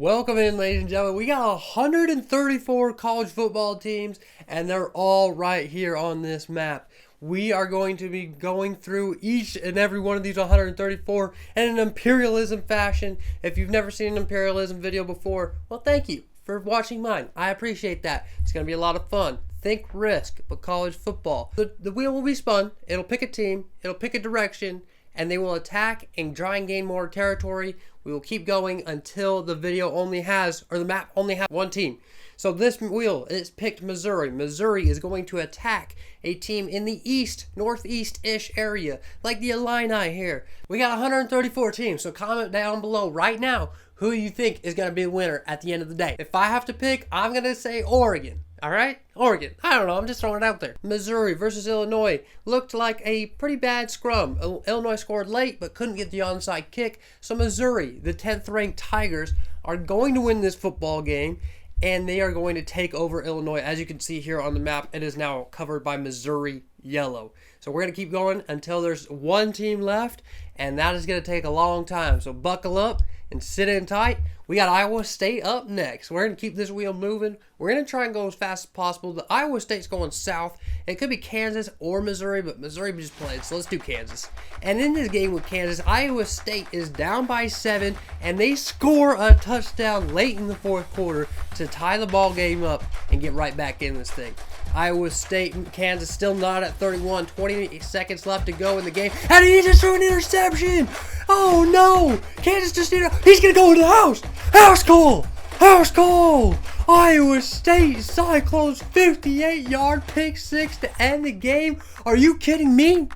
Welcome in, ladies and gentlemen. We got 134 college football teams, and they're all right here on this map. We are going to be going through each and every one of these 134 in an imperialism fashion. If you've never seen an imperialism video before, well, thank you for watching mine. I appreciate that. It's going to be a lot of fun. Think risk, but college football. The wheel will be spun. It'll pick a team. It'll pick a direction, and they will attack and try and gain more territory. We will keep going until the video only has, or the map only has one team. So this wheel is picked Missouri. Missouri is going to attack a team in the east, northeast-ish area, like the Illini here. We got 134 teams, so comment down below right now who you think is going to be the winner at the end of the day. If I have to pick, I'm going to say Oregon. All right? Oregon. I don't know. I'm just throwing it out there. Missouri versus Illinois looked like a pretty bad scrum. Illinois scored late but couldn't get the onside kick. So Missouri, the 10th ranked Tigers, are going to win this football game, and they are going to take over Illinois. As you can see here on the map, it is now covered by Missouri yellow. So we're going to keep going until there's one team left, and that is going to take a long time. So buckle up and sit in tight. We got Iowa State up next. We're going to keep this wheel moving. We're going to try and go as fast as possible. The Iowa State's going south. It could be Kansas or Missouri, but Missouri just played, so let's do Kansas. And in this game with Kansas, Iowa State is down by 7, and they score a touchdown late in the fourth quarter to tie the ball game up and get right back in this thing. Iowa State and Kansas still not at 31. 20 seconds left to go in the game. And he just threw an interception. Oh, no. Kansas just did he's going to go into the house. House call. House call. Iowa State Cyclones 58-yard pick six to end the game. Are you kidding me?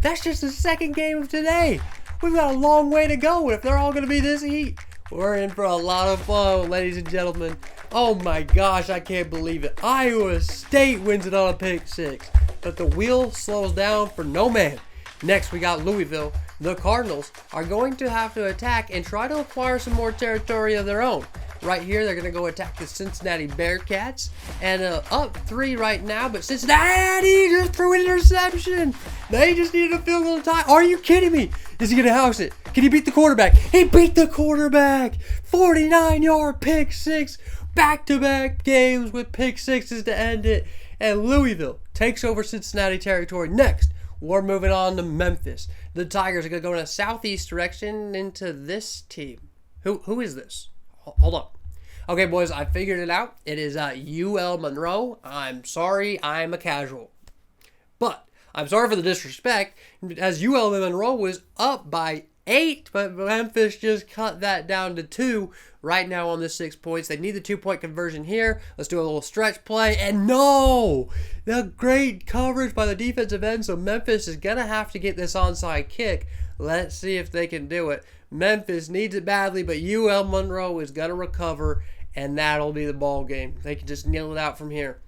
That's just the second game of today. We've got a long way to go. If they're all going to be this heat, we're in for a lot of fun, ladies and gentlemen. Oh my gosh, I can't believe it. Iowa State wins it on a pick six. But the wheel slows down for no man. Next, we got Louisville. The Cardinals are going to have to attack and try to acquire some more territory of their own. Right here, they're going to go attack the Cincinnati Bearcats. And up 3 right now, but Cincinnati just threw an interception. They just needed a field goal tie. Are you kidding me? Is he going to house it? Can he beat the quarterback? He beat the quarterback. 49-yard pick six. Back-to-back games with pick sixes to end it. And Louisville takes over Cincinnati territory. Next, we're moving on to Memphis. The Tigers are going to go in a southeast direction into this team. Who is this? Hold on. Okay, boys, I figured it out. It is UL Monroe. I'm sorry, I'm a casual. But I'm sorry for the disrespect, as UL Monroe was up by 8, but Memphis just cut that down to 2 right now on the 6 points. They need the 2-point conversion here. Let's do a little stretch play. And no! The great coverage by the defensive end, so Memphis is going to have to get this onside kick. Let's see if they can do it. Memphis needs it badly, but UL Monroe is going to recover, and that'll be the ball game. They can just kneel it out from here.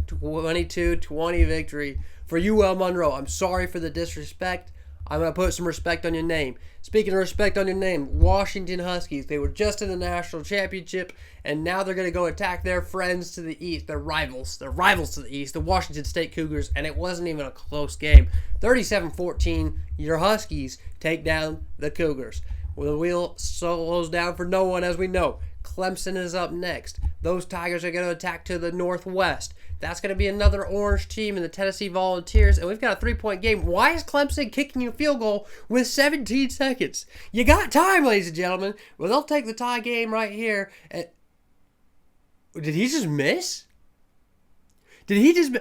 22-20 victory for UL Monroe. I'm sorry for the disrespect. I'm going to put some respect on your name. Speaking of respect on your name, Washington Huskies. They were just in the national championship, and now they're going to go attack their friends to the east, their rivals. Their rivals to the east, the Washington State Cougars, and it wasn't even a close game. 37-14, your Huskies take down the Cougars. Well, the wheel slows down for no one, as we know. Clemson is up next. Those Tigers are going to attack to the northwest. That's going to be another orange team in the Tennessee Volunteers, and we've got a 3-point game. Why is Clemson kicking a field goal with 17 seconds? You got time, ladies and gentlemen. Well, they'll take the tie game right here. Did he just miss? Did he just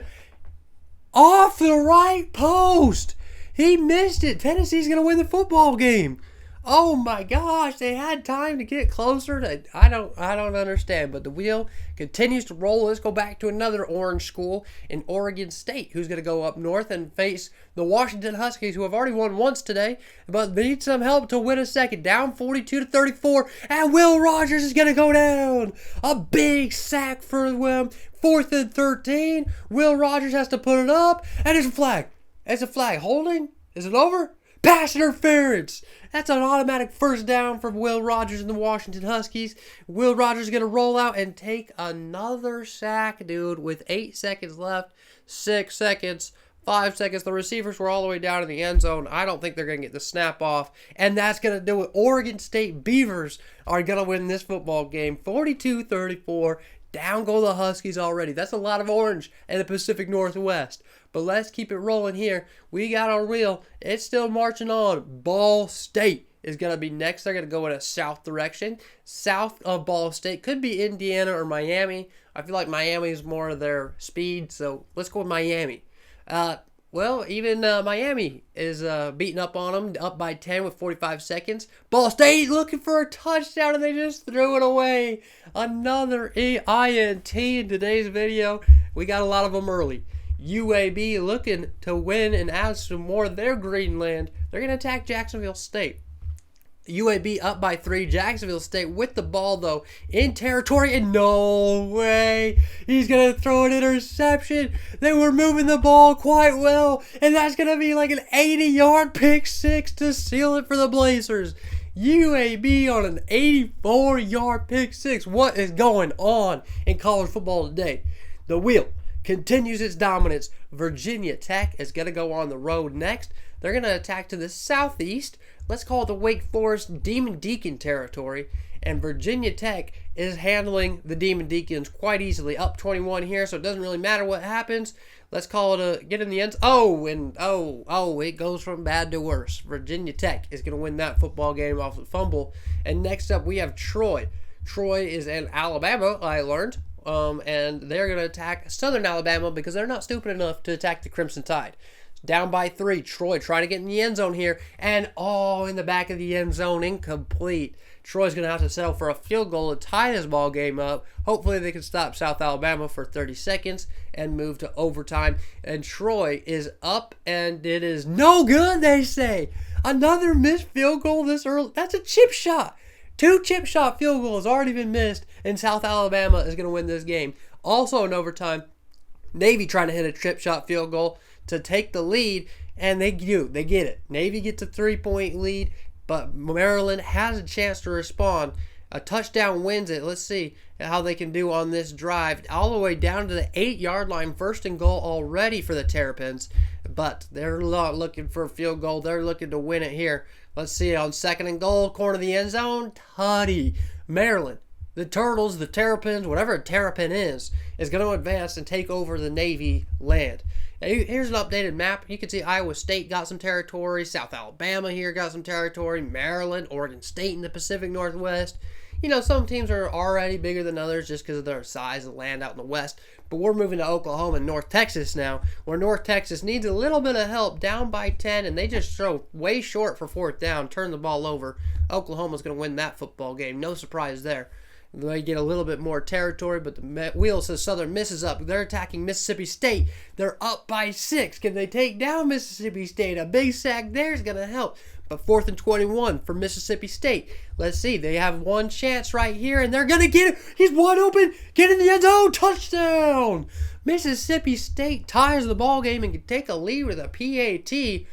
off the right post? He missed it. Tennessee's going to win the football game. Oh my gosh, they had time to get closer. I don't understand, but the wheel continues to roll. Let's go back to another orange school in Oregon State, who's going to go up north and face the Washington Huskies, who have already won once today, but they need some help to win a second. Down 42-34, and Will Rogers is going to go down. A big sack for them. 4th and 13. Will Rogers has to put it up, and it's a flag. It's a flag. Holding? Is it over? Pass interference. That's an automatic first down for Will Rogers and the Washington Huskies. Will Rogers is going to roll out and take another sack, dude, with 8 seconds left. 6 seconds. 5 seconds. The receivers were all the way down in the end zone. I don't think they're going to get the snap off. And that's going to do it. Oregon State Beavers are going to win this football game 42-34. Down go the Huskies already. That's a lot of orange in the Pacific Northwest. But let's keep it rolling here. We got our wheel. It's still marching on. Ball State is going to be next. They're going to go in a south direction. South of Ball State could be Indiana or Miami. I feel like Miami is more of their speed, so let's go with Miami. Well, even Miami is beating up on them, up by 10 with 45 seconds. Ball State looking for a touchdown, and they just threw it away. Another INT in today's video. We got a lot of them early. UAB looking to win and add some more of their Greenland. They're going to attack Jacksonville State. UAB up by 3. Jacksonville State with the ball, though, in territory. And no way. He's going to throw an interception. They were moving the ball quite well. And that's going to be like an 80-yard pick six to seal it for the Blazers. UAB on an 84-yard pick six. What is going on in college football today? The wheel continues its dominance. Virginia Tech is going to go on the road next. They're going to attack to the southeast. Let's call it the Wake Forest Demon Deacon territory. And Virginia Tech is handling the Demon Deacons quite easily. Up 21 here, so it doesn't really matter what happens. Let's call it a get in the end. It goes from bad to worse. Virginia Tech is going to win that football game off the fumble. And next up, we have Troy. Troy is in Alabama, I learned. And they're going to attack Southern Alabama because they're not stupid enough to attack the Crimson Tide. Down by 3. Troy trying to get in the end zone here. And, in the back of the end zone, incomplete. Troy's going to have to settle for a field goal to tie this ball game up. Hopefully they can stop South Alabama for 30 seconds and move to overtime. And Troy is up, and it is no good, they say. Another missed field goal this early. That's a chip shot. 2 chip shot field goals already been missed, and South Alabama is going to win this game. Also in overtime, Navy trying to hit a chip shot field goal to take the lead, and they do. They get it. Navy gets a 3-point lead, but Maryland has a chance to respond. A touchdown wins it. Let's see how they can do on this drive. All the way down to the 8-yard line. 1st and goal already for the Terrapins, but they're not looking for a field goal. They're looking to win it here. Let's see on 2nd and goal, corner of the end zone. Tutty. Maryland, the Turtles, the Terrapins, whatever a Terrapin is going to advance and take over the Navy land. Here's an updated map. You can see Iowa State got some territory. South Alabama here got some territory. Maryland, Oregon State in the Pacific Northwest. You know, some teams are already bigger than others just because of their size and land out in the West. But we're moving to Oklahoma and North Texas now, where North Texas needs a little bit of help, down by 10, and they just throw way short for 4th down, turn the ball over. Oklahoma's going to win that football game. No surprise there. They get a little bit more territory, but the wheel says Southern Miss is up. They're attacking Mississippi State. They're up by 6. Can they take down Mississippi State? A big sack there is going to help. But 4th and 21 for Mississippi State. Let's see. They have one chance right here, and they're going to get it. He's wide open. Get in the end zone. Touchdown. Mississippi State ties the ball game and can take a lead with a PAT.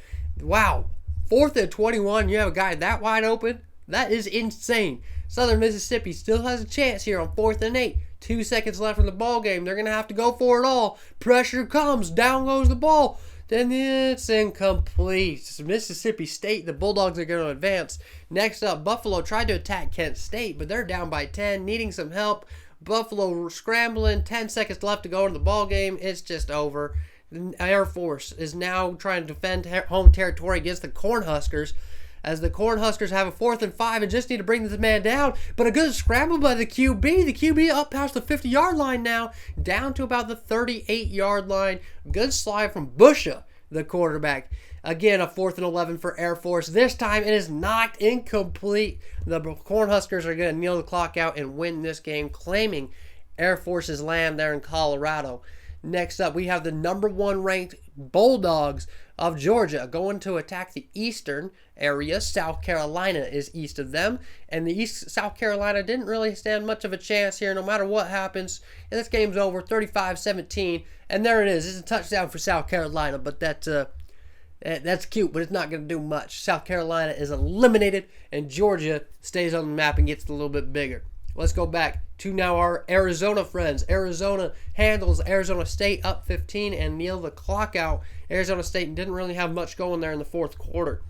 Wow. 4th and 21. You have a guy that wide open. That is insane. Southern Mississippi still has a chance here on 4th and 8. 2 seconds left in the ball game. They're going to have to go for it all. Pressure comes. Down goes the ball. Then it's incomplete. Mississippi State, the Bulldogs are going to advance. Next up, Buffalo tried to attack Kent State, but they're down by 10, needing some help. Buffalo scrambling. 10 seconds left to go in the ball game. It's just over. The Air Force is now trying to defend home territory against the Cornhuskers, as the Cornhuskers have a 4th and 5 and just need to bring this man down. But a good scramble by the QB. The QB up past the 50-yard line now, down to about the 38-yard line. Good slide from Busha, the quarterback. Again, a 4th and 11 for Air Force. This time it is not incomplete. The Cornhuskers are going to kneel the clock out and win this game, claiming Air Force's land there in Colorado. Next up, we have the number 1 ranked Bulldogs of Georgia going to attack the eastern area. South Carolina is east of them, and the South Carolina didn't really stand much of a chance here no matter what happens. And this game's over 35-17, and there it is. It's a touchdown for South Carolina, but that's cute, but it's not going to do much. South Carolina is eliminated, and Georgia stays on the map and gets a little bit bigger. Let's go back to now our Arizona friends. Arizona handles Arizona State up 15 and kneel the clock out. Arizona State didn't really have much going there in the fourth quarter.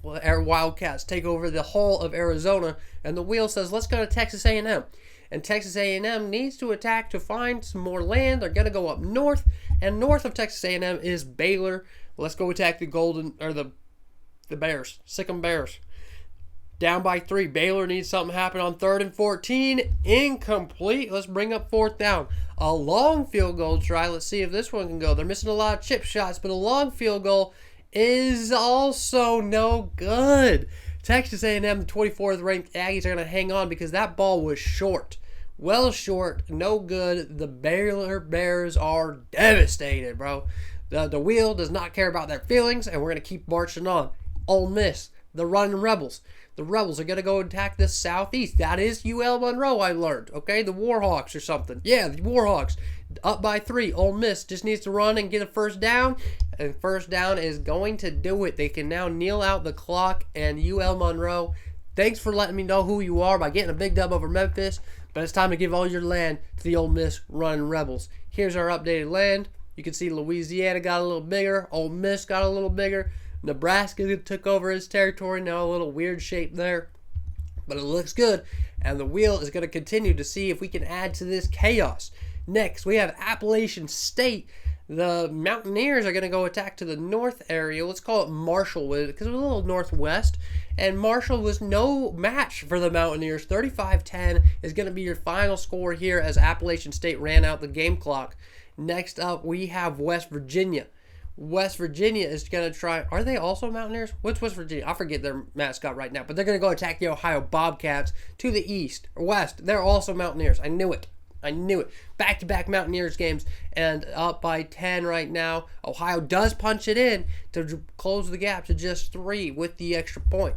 Well, our Wildcats take over the whole of Arizona, and the wheel says, let's go to Texas A&M. And Texas A&M needs to attack to find some more land. They're going to go up north, and north of Texas A&M is Baylor. Let's go attack the Bears. Sick 'em Bears. Down by 3. Baylor needs something to happen on 3rd and 14. Incomplete. Let's bring up 4th down. A long field goal try. Let's see if this one can go. They're missing a lot of chip shots, but a long field goal is also no good. Texas A&M, the 24th ranked Aggies, are going to hang on because that ball was short. Well short. No good. The Baylor Bears are devastated, bro. The wheel does not care about their feelings, and we're going to keep marching on. Ole Miss, the running Rebels. The Rebels are going to go attack the Southeast. That is UL Monroe, I learned. Okay, the Warhawks or something. Yeah, the Warhawks. Up by 3. Ole Miss just needs to run and get a first down. And first down is going to do it. They can now kneel out the clock. And UL Monroe, thanks for letting me know who you are by getting a big dub over Memphis. But it's time to give all your land to the Ole Miss running Rebels. Here's our updated land. You can see Louisiana got a little bigger. Ole Miss got a little bigger. Nebraska took over his territory. Now a little weird shape there. But it looks good. And the wheel is going to continue to see if we can add to this chaos. Next, we have Appalachian State. The Mountaineers are going to go attack to the north area. Let's call it Marshall, because it was a little northwest. And Marshall was no match for the Mountaineers. 35-10 is going to be your final score here as Appalachian State ran out the game clock. Next up, we have West Virginia. West Virginia is going to try. Are they also Mountaineers? What's West Virginia? I forget their mascot right now. But they're going to go attack the Ohio Bobcats to the east or west. They're also Mountaineers. I knew it. Back-to-back Mountaineers games. And up by 10 right now. Ohio does punch it in to close the gap to just 3 with the extra point.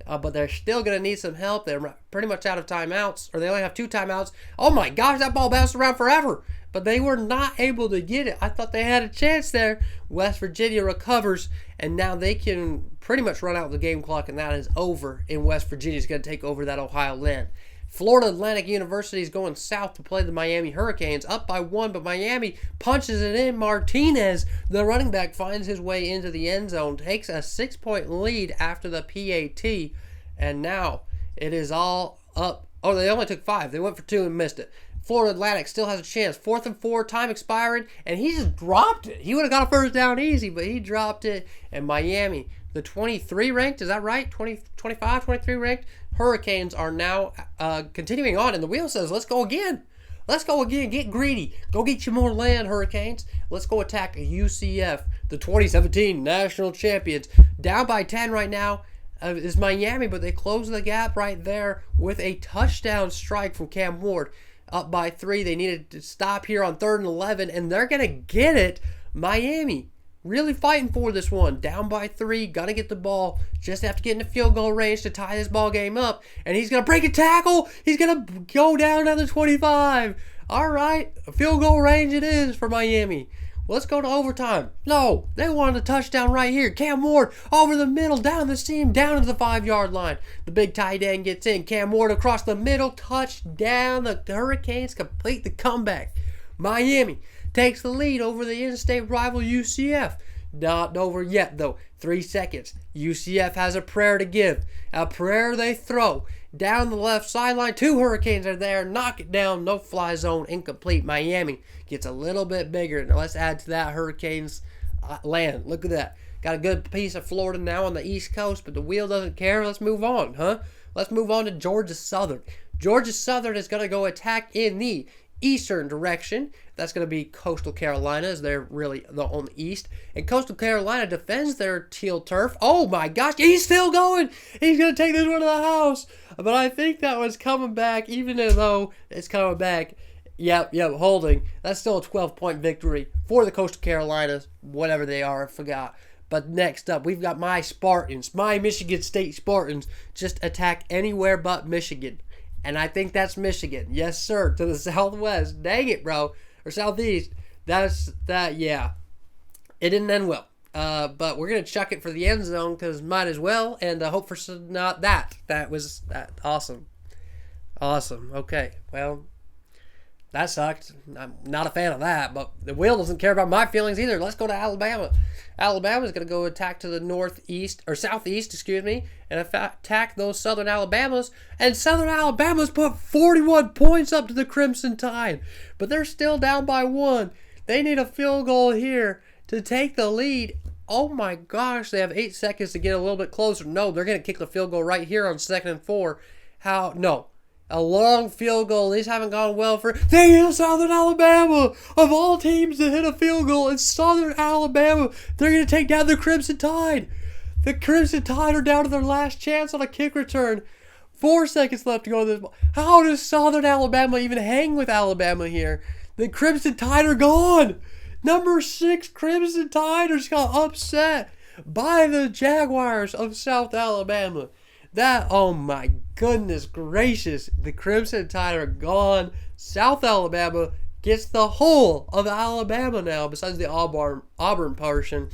But they're still going to need some help. They're pretty much out of timeouts. Or they only have 2 timeouts. Oh my gosh, that ball bounced around forever. But they were not able to get it. I thought they had a chance there. West Virginia recovers, and now they can pretty much run out the game clock, and that is over. And West Virginia is going to take over that Ohio land. Florida Atlantic University is going south to play the Miami Hurricanes, up by 1, but Miami punches it in. Martinez, the running back, finds his way into the end zone, takes a 6-point lead after the PAT, and now it is all up. Oh, they only took 5. They went for 2 and missed it. Florida Atlantic still has a chance. 4th and 4, time expiring, and he just dropped it. He would have got a first down easy, but he dropped it. And Miami, the 23 ranked, is that right? 25, 23 ranked Hurricanes are now continuing on, and the wheel says, let's go again. Let's go again. Get greedy. Go get you more land, Hurricanes. Let's go attack UCF, the 2017 national champions. Down by 10 right now is Miami, but they close the gap right there with a touchdown strike from Cam Ward. Up by 3. They needed to stop here on 3rd and 11, and they're going to get it. Miami really fighting for this one. Down by 3. Got to get the ball. Just have to get in the field goal range to tie this ball game up. And he's going to break a tackle. He's going to go down to the 25. All right. A field goal range it is for Miami. Let's go to overtime. No, they wanted a touchdown right here. Cam Ward over the middle, down the seam, down to the 5-yard line. The big tight end gets in. Cam Ward across the middle, touchdown. The Hurricanes complete the comeback. Miami takes the lead over the in-state rival UCF. Not over yet, though. 3 seconds. UCF has a prayer to give. A prayer they throw. Down the left sideline, 2 Hurricanes are there. Knock it down. No fly zone. Incomplete. Miami gets a little bit bigger. Now let's add to that Hurricanes land. Look at that. Got a good piece of Florida now on the East Coast, but the wheel doesn't care. Let's move on, huh? Let's move on to Georgia Southern. Georgia Southern is going to go attack in the eastern direction. That's going to be Coastal Carolina, as they're really on the east. And Coastal Carolina defends their teal turf. Oh my gosh, he's still going. He's going to take this one to the house. But I think that one's coming back, even though it's coming back. Yep, holding. That's still a 12-point victory for the Coastal Carolinas, whatever they are, I forgot. But next up, we've got my Spartans, my Michigan State Spartans, just attack anywhere but Michigan. And I think that's Michigan. Yes, sir, to the southwest. Dang it, bro. Or southeast. Yeah. It didn't end well. But we're going to chuck it for the end zone because might as well. And hope for not that. That was awesome. Awesome. Okay. Well, that sucked. I'm not a fan of that, but the Will doesn't care about my feelings either. Let's go to Alabama. Alabama's going to go attack to the northeast, or southeast, excuse me, and attack those Southern Alabamas. And Southern Alabama's put 41 points up to the Crimson Tide, but they're still down by 1. They need a field goal here to take the lead. Oh my gosh, they have 8 seconds to get a little bit closer. No, they're going to kick the field goal right here on 2nd and 4. How? No. A long field goal. These haven't gone well for Southern Alabama. Of all teams to hit a field goal, it's Southern Alabama. They're going to take down the Crimson Tide. The Crimson Tide are down to their last chance on a kick return. 4 seconds left to go to this ball. How does Southern Alabama even hang with Alabama here? The Crimson Tide are gone. Number 6 Crimson Tide just got upset by the Jaguars of South Alabama. Oh my goodness gracious. The Crimson Tide are gone. South Alabama gets the whole of Alabama now, besides the Auburn portion.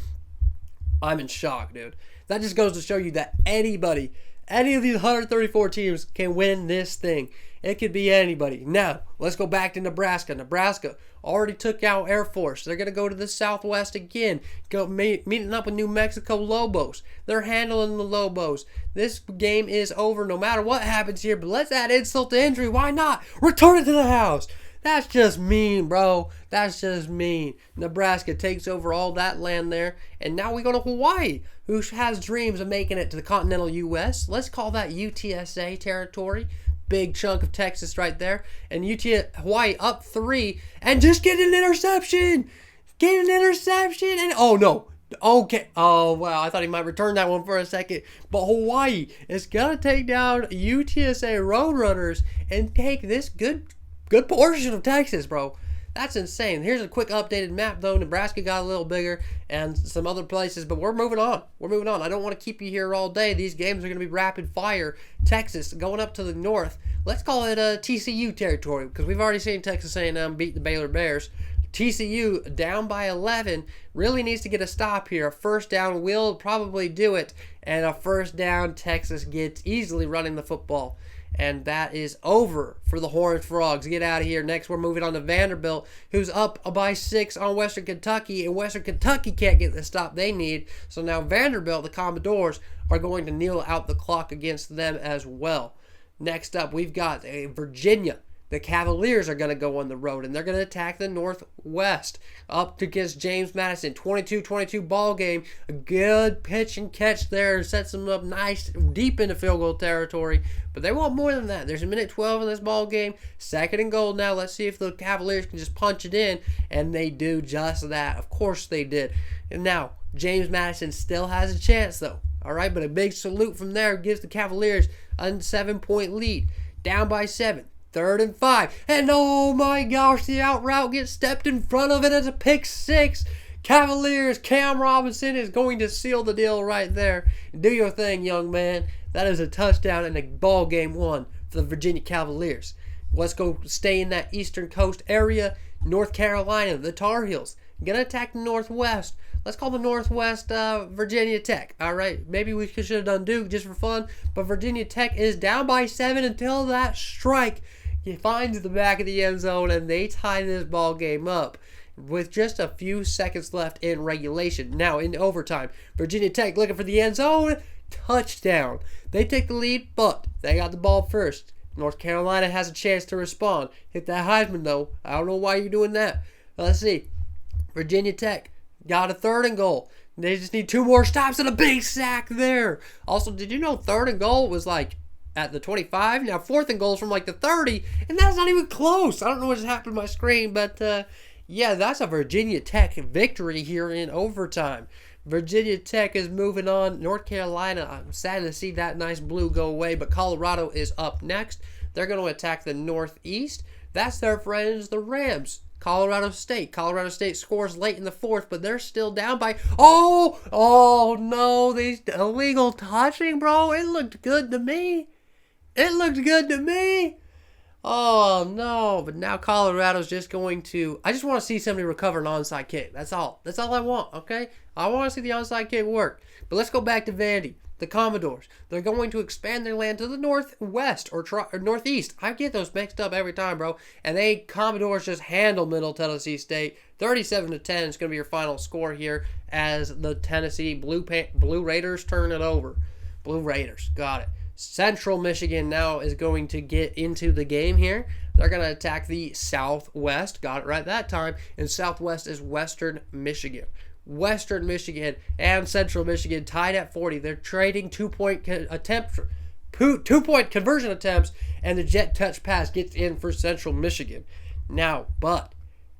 I'm in shock, dude. That just goes to show you that any of these 134 teams can win this thing. It could be anybody. Now, let's go back to Nebraska. Nebraska already took out Air Force. They're going to go to the Southwest again. Meeting up with New Mexico Lobos. They're handling the Lobos. This game is over no matter what happens here, but let's add insult to injury. Why not? Return it to the house. That's just mean, bro. That's just mean. Nebraska takes over all that land there. And now we go to Hawaii, who has dreams of making it to the continental U.S. Let's call that UTSA territory. Big chunk of Texas right there. And Hawaii up 3 and just get an interception. And oh no. Okay. Oh wow. I thought he might return that one for a second. But Hawaii is gonna take down UTSA Roadrunners and take this good portion of Texas, bro. That's insane. Here's a quick updated map, though. Nebraska got a little bigger and some other places, but we're moving on. I don't want to keep you here all day. These games are going to be rapid fire. Texas going up to the north. Let's call it TCU territory because we've already seen Texas A&M beat the Baylor Bears. TCU down by 11 really needs to get a stop here. A first down will probably do it, and a first down Texas gets easily running the football. And that is over for the Horned Frogs. Get out of here. Next, we're moving on to Vanderbilt, who's up by 6 on Western Kentucky, and Western Kentucky can't get the stop they need. So now Vanderbilt, the Commodores, are going to kneel out the clock against them as well. Next up, we've got Virginia. The Cavaliers are going to go on the road, and they're going to attack the Northwest up against James Madison. 22-22 ball game. A good pitch and catch there. Sets them up nice, deep into field goal territory. But they want more than that. There's a minute 12 in this ball game. 2nd and goal now. Let's see if the Cavaliers can just punch it in. And they do just that. Of course they did. And now, James Madison still has a chance, though. All right, but a big salute from there gives the Cavaliers a 7-point lead. Down by 7. 3rd and 5. And oh my gosh, the out route gets stepped in front of it as a pick 6. Cavaliers, Cam Robinson is going to seal the deal right there. Do your thing, young man. That is a touchdown and a ball game won for the Virginia Cavaliers. Let's go stay in that Eastern Coast area. North Carolina, the Tar Heels, gonna attack the Northwest. Let's call the Northwest Virginia Tech. All right, maybe we should have done Duke just for fun, but Virginia Tech is down by 7 until that strike. He finds the back of the end zone, and they tie this ball game up with just a few seconds left in regulation. Now, in overtime, Virginia Tech looking for the end zone. Touchdown. They take the lead, but they got the ball first. North Carolina has a chance to respond. Hit that Heisman, though. I don't know why you're doing that. Let's see. Virginia Tech got a 3rd and goal. They just need 2 more stops and a big sack there. Also, did you know 3rd and goal was like at the 25? Now 4th and goal is from like the 30, and that's not even close. I don't know what just happened to my screen, but yeah, that's a Virginia Tech victory here in overtime. Virginia Tech is moving on. North Carolina, I'm sad to see that nice blue go away, but Colorado is up next. They're going to attack the Northeast. That's their friends, the Rams. Colorado State. Colorado State scores late in the 4th, but they're still down by... Oh no, these illegal touching, bro. It looked good to me. Oh no, but now Colorado's just going to... I just want to see somebody recover an onside kick. That's all I want, okay? I want to see the onside kick work. But let's go back to Vandy. the Commodores. They're going to expand their land to the northwest or northeast. I get those mixed up every time, bro. And Commodores just handle Middle Tennessee State. 37-10 is going to be your final score here as the Tennessee Blue Raiders turn it over. Blue Raiders, got it. Central Michigan now is going to get into the game here. They're going to attack the Southwest. Got it right that time. And Southwest is Western Michigan. Western Michigan and Central Michigan tied at 40. They're trading two-point conversion attempts, and the jet touch pass gets in for Central Michigan. Now, but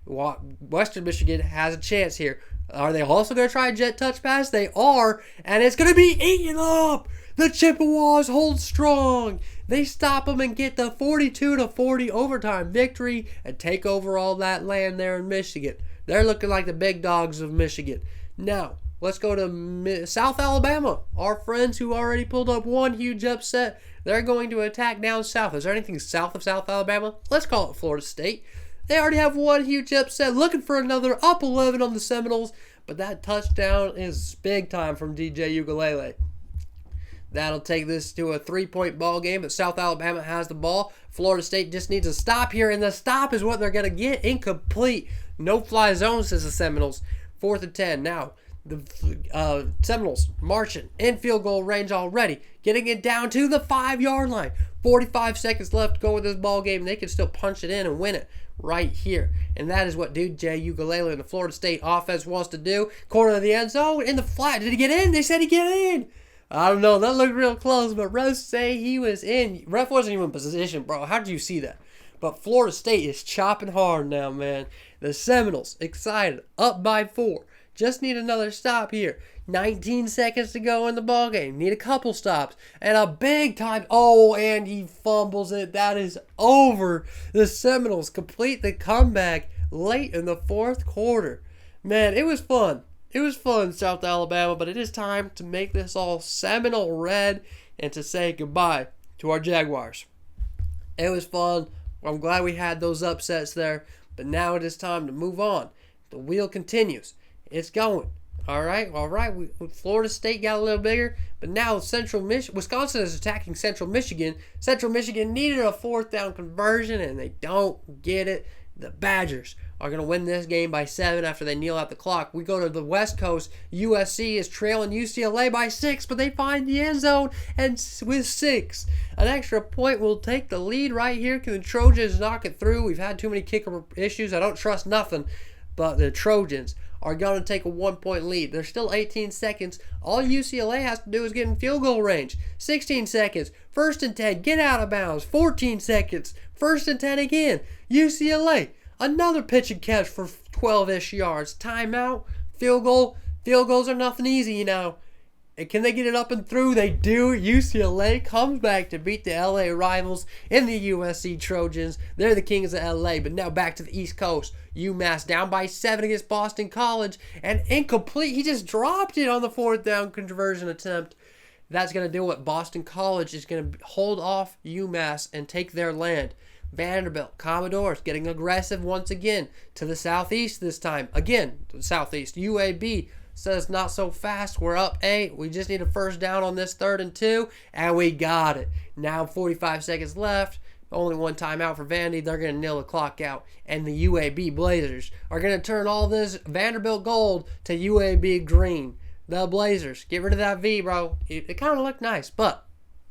Western Michigan has a chance here. Are they also going to try a jet touch pass? They are, and it's going to be eaten up. The Chippewas hold strong. They stop them and get the 42-40 overtime victory and take over all that land there in Michigan. They're looking like the big dogs of Michigan. Now, let's go to South Alabama. Our friends who already pulled up one huge upset, they're going to attack down south. Is there anything south of South Alabama? Let's call it Florida State. They already have one huge upset, looking for another, up 11 on the Seminoles. But that touchdown is big time from DJ Ukulele. That'll take this to a 3-point ball game, but South Alabama has the ball. Florida State just needs a stop here, and the stop is what they're going to get. Incomplete. No-fly zone, says the Seminoles. 4th and 10. Now, the Seminoles marching in field goal range already, getting it down to the 5-yard line. 45 seconds left to go with this ball game. They can still punch it in and win it right here. And that is what DJ Ukulele and the Florida State offense wants to do. Corner of the end zone, in the flat. Did he get in? They said he get in. I don't know. That looked real close, but refs say he was in. Ref wasn't even in position, bro. How did you see that? But Florida State is chopping hard now, man. The Seminoles, excited, up by 4. Just need another stop here. 19 seconds to go in the ballgame. Need a couple stops. And a big time. Oh, and he fumbles it. That is over. The Seminoles complete the comeback late in the 4th quarter. Man, it was fun. It was fun, South Alabama, but it is time to make this all Seminole red and to say goodbye to our Jaguars. It was fun. I'm glad we had those upsets there, but now it is time to move on. The wheel continues. It's going. All right. Florida State got a little bigger, but now Wisconsin is attacking Central Michigan. Central Michigan needed a 4th down conversion, and they don't get it. The Badgers are going to win this game by 7 after they kneel out the clock. We go to the West Coast. USC is trailing UCLA by 6, but they find the end zone, and with 6, an extra point will take the lead right here. Can the Trojans knock it through? We've had too many kicker issues. I don't trust nothing, but the Trojans are going to take a 1-point lead. There's still 18 seconds. All UCLA has to do is get in field goal range. 16 seconds. 1st and 10. Get out of bounds. 14 seconds. 1st and 10 again. UCLA. Another pitch and catch for 12-ish yards. Timeout. Field goal. Field goals are nothing easy, you know. And can they get it up and through? They do. UCLA comes back to beat the LA rivals in the USC Trojans. They're the kings of LA. But now back to the East Coast. UMass down by 7 against Boston College. And incomplete. He just dropped it on the 4th down conversion attempt. That's going to do it. Boston College is going to hold off UMass and take their land. Vanderbilt, Commodores getting aggressive once again to the southeast this time. Again, to the southeast. UAB says not so fast. We're up 8. We just need a 1st down on this 3rd and 2, and we got it. Now 45 seconds left. Only one timeout for Vandy. They're going to kneel the clock out, and the UAB Blazers are going to turn all this Vanderbilt gold to UAB green. The Blazers, get rid of that V, bro. It kind of looked nice, but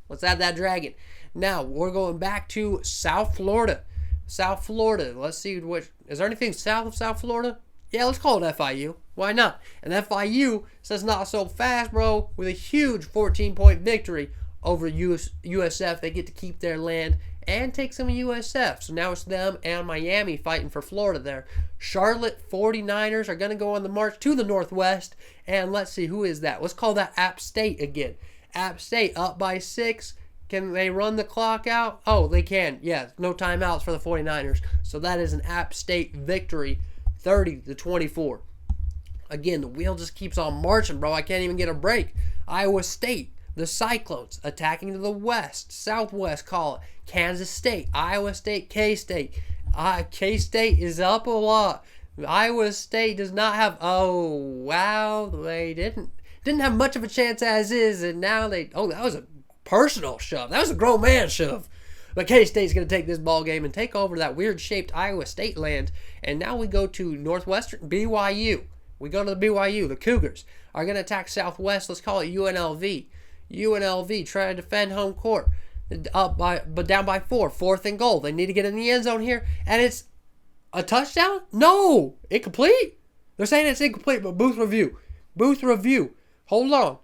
let's add that dragon. Now, we're going back to South Florida. South Florida. Let's see is there anything south of South Florida? Yeah, let's call it FIU. Why not? And FIU says not so fast, bro, with a huge 14-point victory over USF. They get to keep their land and take some of USF. So now it's them and Miami fighting for Florida there. Charlotte 49ers are going to go on the march to the Northwest. And let's see, who is that? Let's call that App State again. App State up by 6. Can they run the clock out? Oh, they can. Yeah, no timeouts for the 49ers. So that is an App State victory, 30-24. Again, the wheel just keeps on marching, bro. I can't even get a break. Iowa State, the Cyclones, attacking to the west, southwest, call it. Kansas State, Iowa State, K-State. K-State is up a lot. Iowa State does not have... Oh, wow. They didn't Didn't have much of a chance as is, and now that was a personal shove. That was a grown man shove. But K-State's going to take this ball game and take over that weird-shaped Iowa State land. And now we go to Northwestern, BYU. We go to the BYU. The Cougars are going to attack Southwest. Let's call it UNLV. UNLV trying to defend home court. But down by 4. 4th and goal. They need to get in the end zone here. And it's a touchdown? No. Incomplete? They're saying it's incomplete, but booth review. Booth review. Hold on.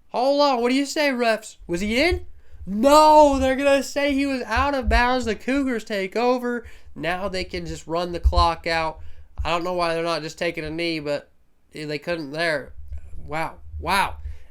What do you say, refs? Was he in? No, they're going to say he was out of bounds. The Cougars take over. Now they can just run the clock out. I don't know why they're not just taking a knee, but they couldn't there. Wow.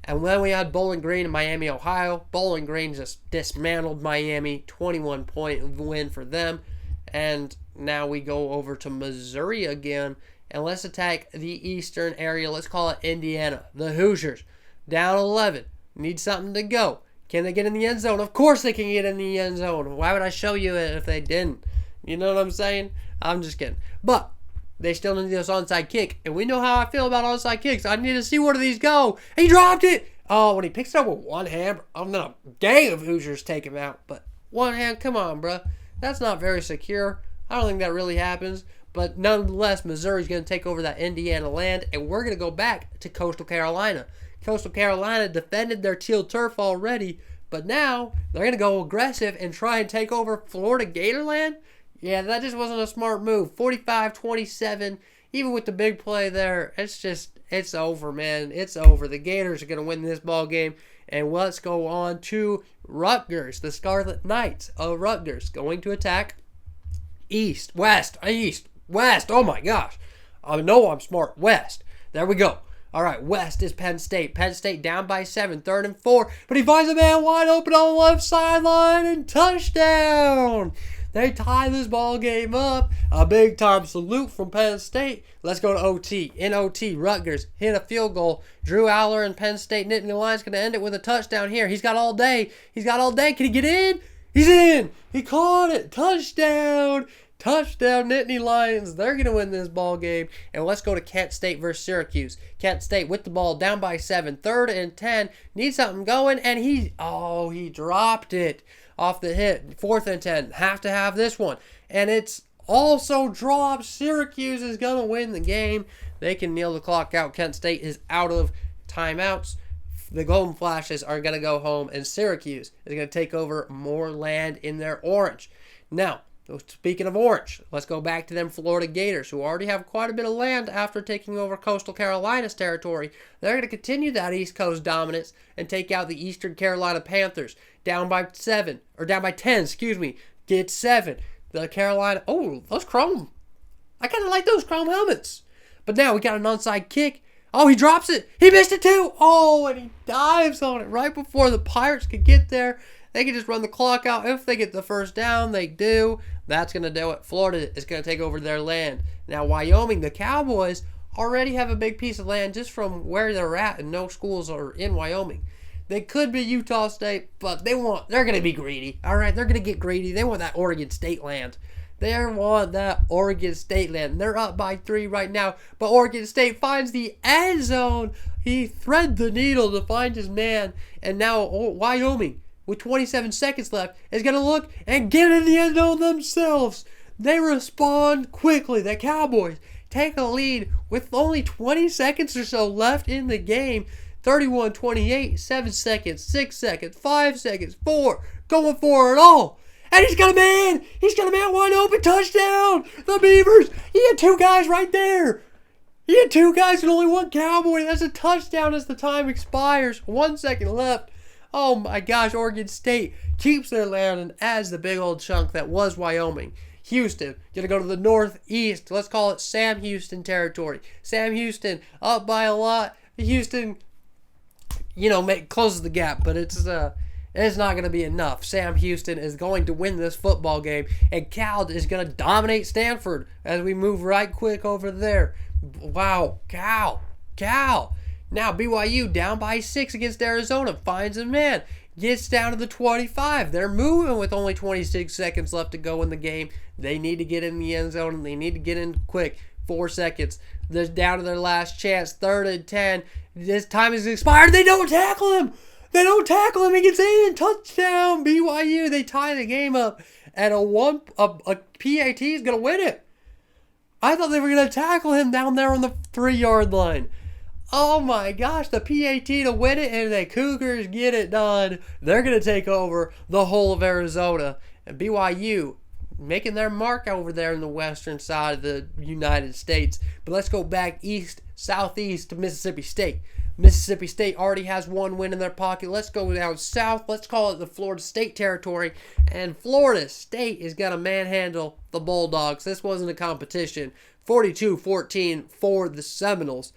And then we had Bowling Green in Miami, Ohio. Bowling Green just dismantled Miami. 21-point win for them. And now we go over to Missouri again. And let's attack the eastern area. Let's call it Indiana. The Hoosiers. Down 11. Need something to go. Can they get in the end zone? Of course they can get in the end zone. Why would I show you it if they didn't? You know what I'm saying? I'm just kidding. But they still need this onside kick. And we know how I feel about onside kicks. I need to see where these go. He dropped it. Oh, when he picks it up with one hand, I'm going to gang of Hoosiers take him out. But one hand, come on, bro. That's not very secure. I don't think that really happens. But nonetheless, Missouri's going to take over that Indiana land. And we're going to go back to Coastal Carolina. Coastal Carolina defended their teal turf already, but now they're going to go aggressive and try and take over Florida Gatorland. Yeah, that just wasn't a smart move. 45-27, even with the big play there, it's over, man. It's over. The Gators are going to win this ball game. And let's go on to Rutgers, the Scarlet Knights of Rutgers, going to attack West. Oh my gosh. I know I'm smart. West. There we go. All right, West is Penn State. Penn State down by 7, 3rd and 4. But he finds a man wide open on the left sideline and touchdown. They tie this ball game up. A big-time salute from Penn State. Let's go to OT. In OT, Rutgers hit a field goal. Drew Aller and Penn State Nittany Lions going to end it with a touchdown here. He's got all day. Can he get in? He's in. He caught it. Touchdown. Touchdown, Nittany Lions. They're going to win this ball game. And let's go to Kent State versus Syracuse. Kent State with the ball down by 7. 3rd and 10. Needs something going. And he dropped it off the hit. 4th and 10. Have to have this one. And it's also dropped. Syracuse is going to win the game. They can kneel the clock out. Kent State is out of timeouts. The Golden Flashes are going to go home. And Syracuse is going to take over more land in their orange. Now, speaking of orange, let's go back to them Florida Gators, who already have quite a bit of land after taking over Coastal Carolina's territory. They're going to continue that East Coast dominance and take out the Eastern Carolina Panthers. Down by 10, Get 7. The Carolina, those chrome. I kind of like those chrome helmets. But now we got an onside kick. Oh, he drops it. He missed it too. Oh, and he dives on it right before the Pirates could get there. They can just run the clock out. If they get the first down, they do. That's going to do it. Florida is going to take over their land. Now, Wyoming, the Cowboys, already have a big piece of land just from where they're at, and no schools are in Wyoming. They could be Utah State, but they're going to be greedy. All right, they're going to get greedy. They want that Oregon State land. They want that Oregon State land. They're up by 3 right now, but Oregon State finds the end zone. He thread the needle to find his man, and now Wyoming, with 27 seconds left, is going to look and get in the end zone themselves. They respond quickly. The Cowboys take a lead with only 20 seconds or so left in the game. 31-28, 7 seconds, 6 seconds, 5 seconds, 4, going for it all. And he's got a man. He's got a man wide open. Touchdown. The Beavers. He had 2 guys right there. He had 2 guys and only 1 Cowboy. That's a touchdown as the time expires. 1 second left. Oh my gosh, Oregon State keeps their land and adds the big old chunk that was Wyoming. Houston, gonna go to the northeast. Let's call it Sam Houston territory. Sam Houston up by a lot. Houston, closes the gap, but it's not going to be enough. Sam Houston is going to win this football game, and Cal is going to dominate Stanford as we move right quick over there. Wow, Cal. Now BYU down by 6 against Arizona, finds a man, gets down to the 25. They're moving with only 26 seconds left to go in the game. They need to get in the end zone, and they need to get in quick. 4 seconds. They're down to their last chance. 3rd and 10. This time is expired. They don't tackle him. They don't tackle him. He gets in. Touchdown. BYU. They tie the game up. And a PAT is going to win it. I thought they were going to tackle him down there on the 3-yard line. Oh my gosh, the PAT to win it, and the Cougars get it done. They're going to take over the whole of Arizona. And BYU making their mark over there in the western side of the United States. But let's go back east, southeast to Mississippi State. Mississippi State already has 1 win in their pocket. Let's go down south. Let's call it the Florida State territory. And Florida State is going to manhandle the Bulldogs. This wasn't a competition. 42-14 for the Seminoles.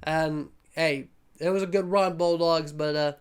And, hey, it was a good run, Bulldogs, but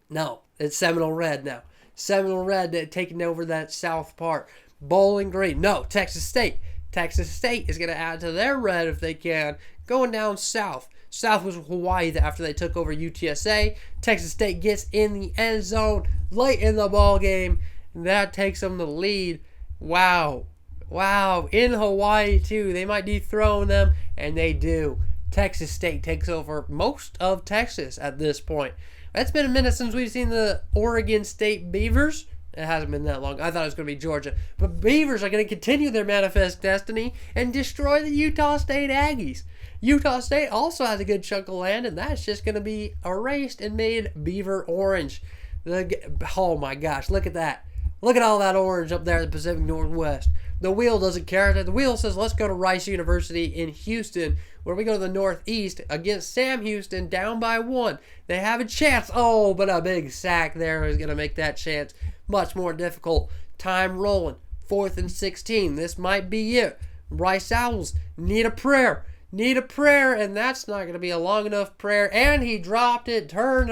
no, it's Seminole Red now. Seminole Red taking over that south part. Bowling Green. No, Texas State. Texas State is going to add to their red if they can. Going down south. South was Hawaii after they took over UTSA. Texas State gets in the end zone late in the ball game. And that takes them the lead. Wow. Wow. In Hawaii, too. They might dethrone them, and they do. Texas State takes over most of Texas at this point. It's been a minute since we've seen the Oregon State Beavers. It hasn't been that long. I thought it was going to be Georgia. But Beavers are going to continue their manifest destiny and destroy the Utah State Aggies. Utah State also has a good chunk of land, and that's just going to be erased and made Beaver orange. Oh my gosh, look at that. Look at all that orange up there in the Pacific Northwest. The wheel doesn't care. The wheel says, let's go to Rice University in Houston, where we go to the Northeast against Sam Houston, down by 1. They have a chance. Oh, but a big sack there is going to make that chance much more difficult. Time rolling. 4th and 16. This might be it. Rice Owls need a prayer. Need a prayer, and that's not going to be a long enough prayer. And he dropped it, turned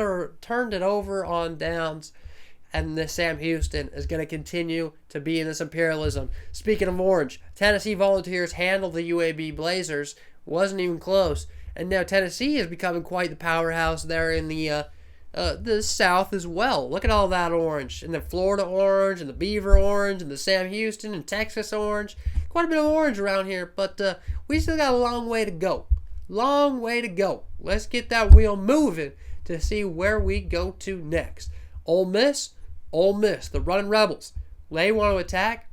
it over on downs. And the Sam Houston is going to continue to be in this imperialism. Speaking of orange, Tennessee Volunteers handled the UAB Blazers. Wasn't even close. And now Tennessee is becoming quite the powerhouse there in the South as well. Look at all that orange. And the Florida orange, and the Beaver orange, and the Sam Houston and Texas orange. Quite a bit of orange around here, but we still got a long way to go. Long way to go. Let's get that wheel moving to see where we go to next. Ole Miss, the Running Rebels. They want to attack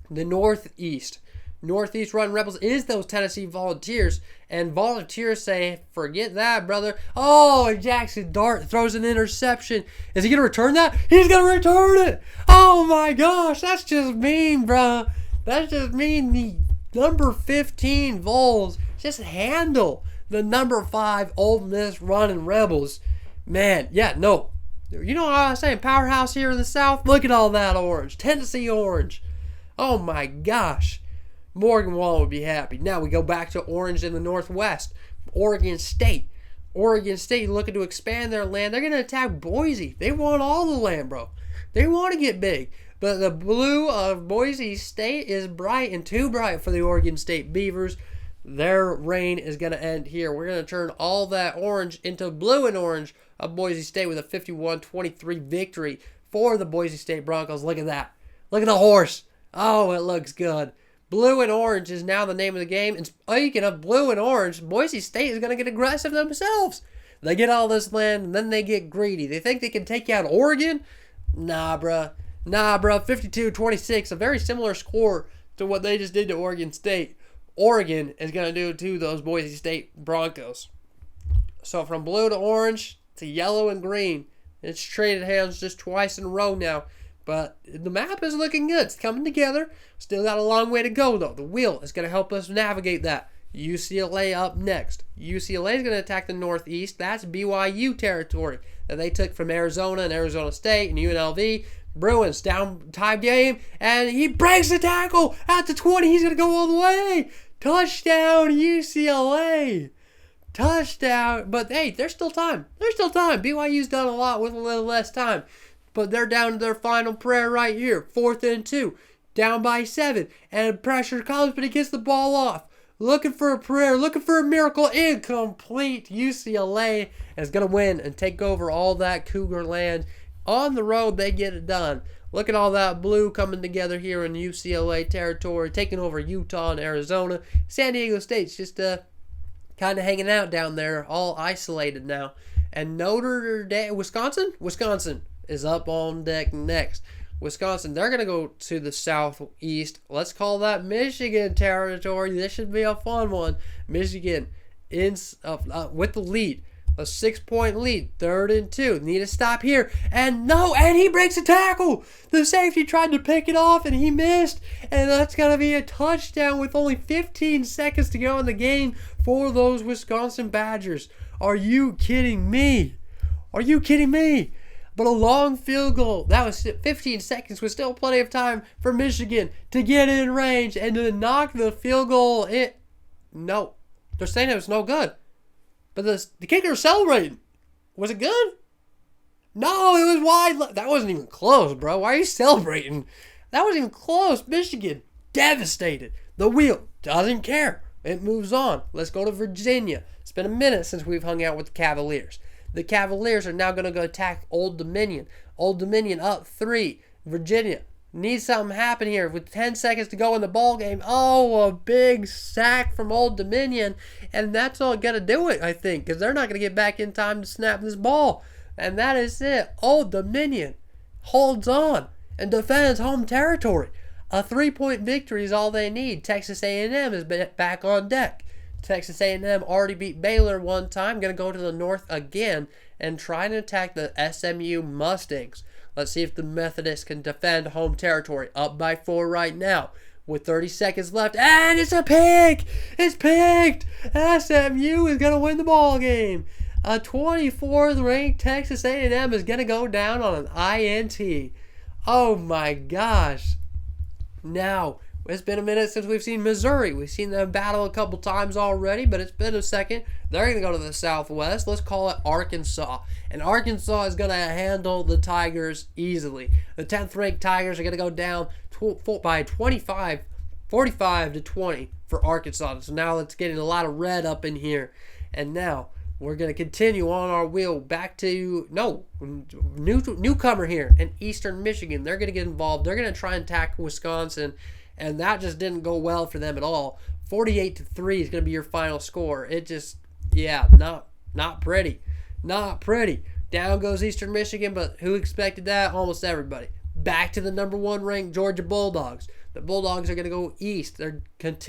the Northeast. Northeast Running Rebels is those Tennessee Volunteers, and Volunteers say, forget that, brother. Oh, Jackson Dart throws an interception. Is he going to return that? He's going to return it. Oh, my gosh. That's just mean, bro. That's just mean. The number 15 Vols just handle the number 5 Ole Miss Running Rebels. Man, yeah, no. You know what I was saying? Powerhouse here in the South. Look at all that orange. Tennessee orange. Oh, my gosh. Morgan Wallen would be happy. Now we go back to orange in the Northwest. Oregon State. Oregon State looking to expand their land. They're going to attack Boise. They want all the land, bro. They want to get big. But the blue of Boise State is bright and too bright for the Oregon State Beavers. Their reign is going to end here. We're going to turn all that orange into blue and orange of Boise State with a 51-23 victory for the Boise State Broncos. Look at that. Look at the horse. Oh, it looks good. Blue and orange is now the name of the game. And speaking of blue and orange, Boise State is going to get aggressive themselves. They get all this land, and then they get greedy. They think they can take out Oregon? Nah, bruh. 52-26. A very similar score to what they just did to Oregon State. Oregon is going to do to those Boise State Broncos. So from blue to orange to yellow and green, it's traded hands just twice in a row now. But the map is looking good. It's coming together. Still got a long way to go, though. The wheel is going to help us navigate that. UCLA up next. UCLA is going to attack the Northeast. That's BYU territory that they took from Arizona and Arizona State and UNLV. Bruins down tie game, and he breaks the tackle at the 20. He's going to go all the way. Touchdown, UCLA. Touchdown. But, hey, there's still time. There's still time. BYU's done a lot with a little less time. But they're down to their final prayer right here. 4th and 2. Down by 7. And pressure comes, but he gets the ball off. Looking for a prayer. Looking for a miracle. Incomplete. UCLA is going to win and take over all that Cougar land. On the road, they get it done. Look at all that blue coming together here in UCLA territory, taking over Utah and Arizona. San Diego State's just kind of hanging out down there, all isolated now. And Notre Dame, Wisconsin is up on deck next. Wisconsin, they're going to go to the southeast. Let's call that Michigan territory. This should be a fun one. Michigan with the lead. A 6-point lead, 3rd and 2. Need a stop here. And he breaks a tackle. The safety tried to pick it off and he missed. And that's going to be a touchdown with only 15 seconds to go in the game for those Wisconsin Badgers. Are you kidding me? But a long field goal. That was 15 seconds with still plenty of time for Michigan to get in range and to knock the field goal in. No. They're saying it was no good. But the kicker was celebrating. Was it good? No, it was wide. That wasn't even close, bro. Why are you celebrating? That wasn't even close. Michigan, devastated. The wheel doesn't care. It moves on. Let's go to Virginia. It's been a minute since we've hung out with the Cavaliers. The Cavaliers are now going to go attack Old Dominion. Old Dominion up 3. Virginia needs something happen here with 10 seconds to go in the ball game. Oh, a big sack from Old Dominion. And that's all going to do it, I think, because they're not going to get back in time to snap this ball. And that is it. Old Dominion holds on and defends home territory. A 3-point victory is all they need. Texas A&M is back on deck. Texas A&M already beat Baylor one time. Going to go to the north again and try to attack the SMU Mustangs. Let's see if the Methodists can defend home territory. Up by 4 right now with 30 seconds left. And it's a pick! It's picked! SMU is going to win the ball game. A 24th ranked Texas A&M is going to go down on an INT. Oh my gosh. Now, it's been a minute since we've seen Missouri. We've seen them battle a couple times already, but it's been a second. They're going to go to the southwest. Let's call it Arkansas. And Arkansas is going to handle the Tigers easily. The 10th ranked Tigers are going to go down by 45 to 20 for Arkansas. So now it's getting a lot of red up in here. And now we're going to continue on our wheel back to, newcomer here in Eastern Michigan. They're going to get involved. They're going to try and attack Wisconsin. And that just didn't go well for them at all. 48-3 is going to be your final score. It just, not pretty. Not pretty. Down goes Eastern Michigan, but who expected that? Almost everybody. Back to the number 1 ranked Georgia Bulldogs. The Bulldogs are going to go east. They're a big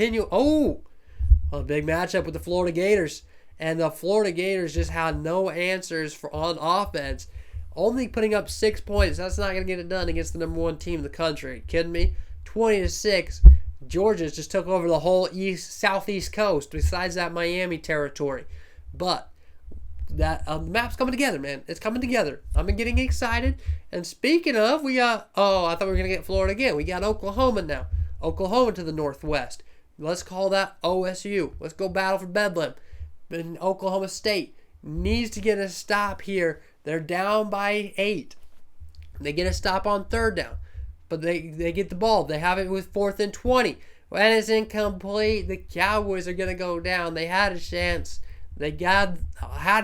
matchup with the Florida Gators. And the Florida Gators just had no answers on offense. Only putting up 6 points. That's not going to get it done against the number 1 team in the country. Are you kidding me? 20-6. Georgia just took over the whole southeast coast besides that Miami territory. But that the map's coming together, man. It's coming together. I'm getting excited. And speaking of, we got, I thought we were going to get Florida again. We got Oklahoma now. Oklahoma to the northwest. Let's call that OSU. Let's go battle for Bedlam. And Oklahoma State needs to get a stop here. They're down by 8. They get a stop on 3rd down. But they get the ball. They have it with 4th and 20. When it's incomplete, the Cowboys are going to go down. They had a chance. They had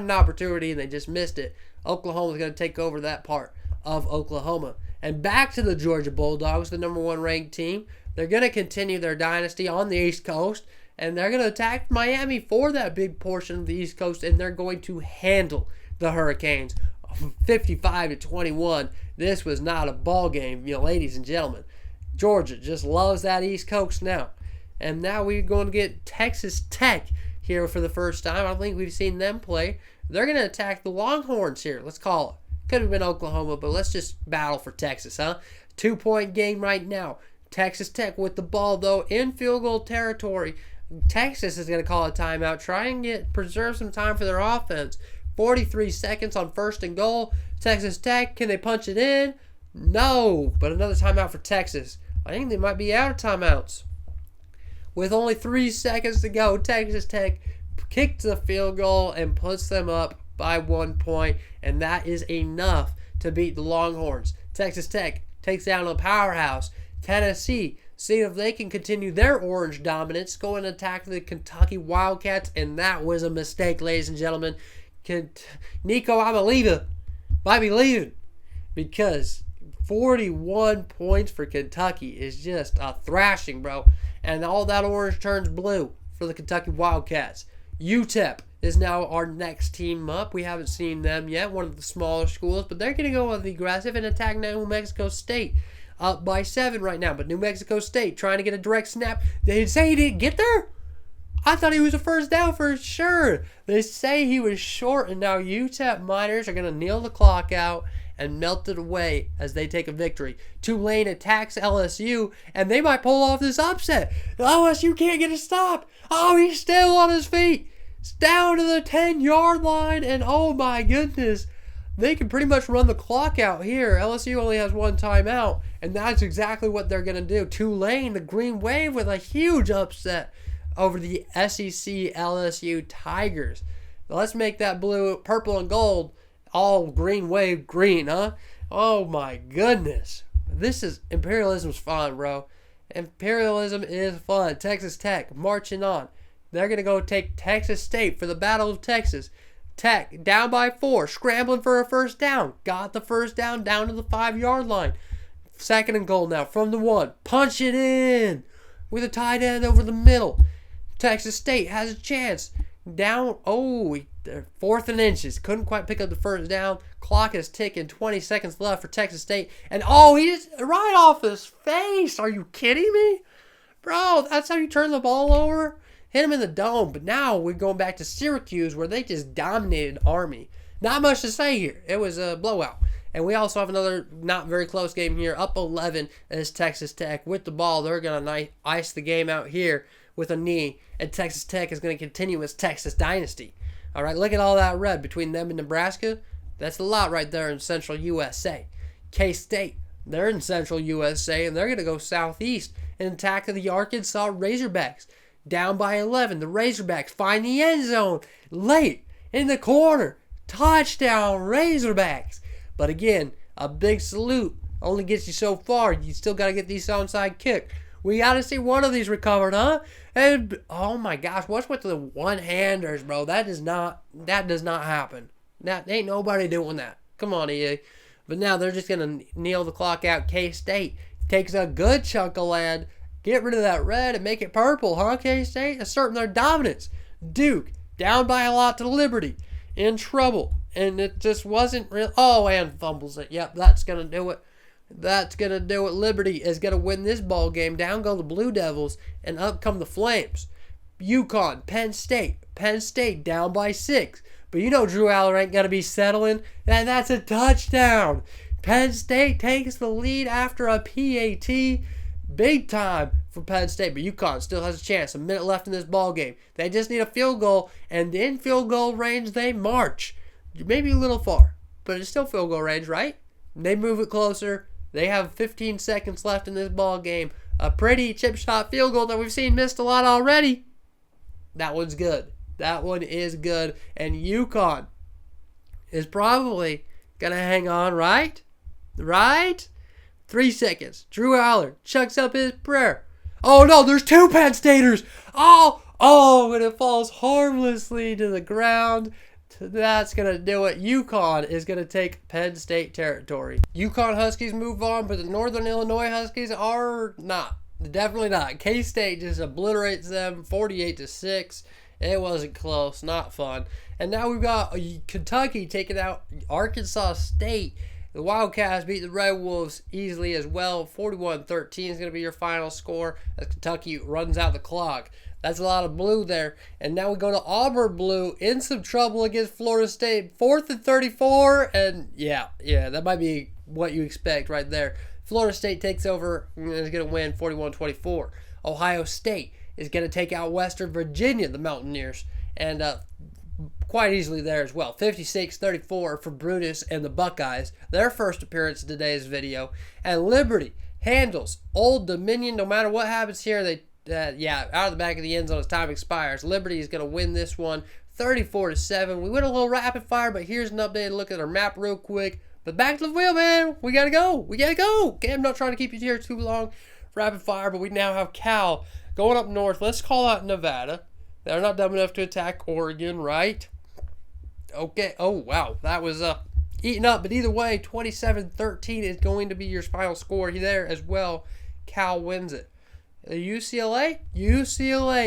an opportunity, and they just missed it. Oklahoma's going to take over that part of Oklahoma. And back to the Georgia Bulldogs, the number 1 ranked team. They're going to continue their dynasty on the East Coast, and they're going to attack Miami for that big portion of the East Coast, and they're going to handle the Hurricanes. 55-21. This was not a ball game, ladies and gentlemen. Georgia just loves that East Coast now. And now we're going to get Texas Tech here for the first time. I don't think we've seen them play. They're going to attack the Longhorns here. Let's call it. Could have been Oklahoma, but let's just battle for Texas, huh? 2-point game right now. Texas Tech with the ball, though, in field goal territory. Texas is going to call a timeout. Try and preserve some time for their offense. 43 seconds on 1st and goal. Texas Tech, can they punch it in? No, but another timeout for Texas. I think they might be out of timeouts. With only 3 seconds to go, Texas Tech kicks the field goal and puts them up by 1 point, and that is enough to beat the Longhorns. Texas Tech takes down a powerhouse. Tennessee, see if they can continue their orange dominance, go and attack the Kentucky Wildcats, and that was a mistake, ladies and gentlemen. Nico Might be leaving because 41 points for Kentucky is just a thrashing, bro. And all that orange turns blue for the Kentucky Wildcats. UTEP is now our next team up. We haven't seen them yet, one of the smaller schools, but they're going to go with the aggressive and attack New Mexico State. Up by 7 right now, but New Mexico State trying to get a direct snap. They say he didn't get there? I thought he was a first down for sure. They say he was short, and now UTEP Miners are going to kneel the clock out and melt it away as they take a victory. Tulane attacks LSU, and they might pull off this upset. LSU can't get a stop. Oh, he's still on his feet. It's down to the 10-yard line, and oh my goodness, they can pretty much run the clock out here. LSU only has one timeout, and that's exactly what they're going to do. Tulane, the Green Wave, with a huge upset over the SEC LSU Tigers. Now let's make that blue, purple, and gold all Green Wave green, huh? Oh my goodness. This is imperialism's fun, bro. Imperialism is fun. Texas Tech marching on. They're going to go take Texas State for the Battle of Texas. Tech down by 4, scrambling for a first down. Got the first down to the 5-yard line. 2nd and goal now from the 1. Punch it in with a tight end over the middle. Texas State has a chance. Down, 4th and inches. Couldn't quite pick up the first down. Clock is ticking. 20 seconds left for Texas State. And he just right off his face. Are you kidding me? Bro, that's how you turn the ball over? Hit him in the dome. But now we're going back to Syracuse where they just dominated Army. Not much to say here. It was a blowout. And we also have another not very close game here. Up 11 is Texas Tech. With the ball, they're going to ice the game out here with a knee. And Texas Tech is going to continue its Texas dynasty. All right, look at all that red between them and Nebraska. That's a lot right there in central USA. K-State, they're in central USA, and they're going to go southeast and attack the Arkansas Razorbacks. Down by 11, the Razorbacks find the end zone late in the corner. Touchdown, Razorbacks. But again, a big salute only gets you so far. You still got to get these onside kick. We got to see one of these recovered, huh? And oh my gosh, what's with the one-handers, bro? That does not happen. That ain't nobody doing that. Come on, EA. But now they're just gonna kneel the clock out. K-State takes a good chunk of land. Get rid of that red and make it purple, huh? K-State asserting their dominance. Duke down by a lot to Liberty, in trouble, and it just wasn't real. Oh, and fumbles it. Yep, that's gonna do it. That's going to do it. Liberty is going to win this ball game. Down go the Blue Devils, and up come the Flames. UConn, Penn State down by 6. But you know Drew Aller ain't going to be settling, and that's a touchdown. Penn State takes the lead after a PAT. Big time for Penn State, but UConn still has a chance. A minute left in this ball game. They just need a field goal, and in field goal range they march. Maybe a little far, but it's still field goal range, right? They move it closer. They have 15 seconds left in this ball game. A pretty chip shot field goal that we've seen missed a lot already. That one's good. That one is good. And UConn is probably going to hang on, right? Right? 3 seconds. Drew Aller chucks up his prayer. Oh, no, there's 2 Penn Staters. And it falls harmlessly to the ground. That's going to do it. UConn is going to take Penn State territory. UConn Huskies move on, but the Northern Illinois Huskies are not. Definitely not. K-State just obliterates them 48-6. It wasn't close. Not fun. And now we've got Kentucky taking out Arkansas State. The Wildcats beat the Red Wolves easily as well. 41-13 is going to be your final score as Kentucky runs out the clock. That's a lot of blue there. And now we go to Auburn blue in some trouble against Florida State. 4th and 34. And yeah, that might be what you expect right there. Florida State takes over and is going to win 41-24. Ohio State is going to take out Western Virginia, the Mountaineers. And quite easily there as well. 56-34 for Brutus and the Buckeyes. Their first appearance in today's video. And Liberty handles Old Dominion. No matter what happens here, out of the back of the end zone as time expires. Liberty is going to win this one 34-7. We went a little rapid fire, but here's an updated look at our map real quick. But back to the wheel, man. We got to go. Okay, I'm not trying to keep you here too long. Rapid fire, but we now have Cal going up north. Let's call out Nevada. They're not dumb enough to attack Oregon, right? Okay. Oh, wow. That was eaten up. But either way, 27-13 is going to be your final score there as well. Cal wins it. UCLA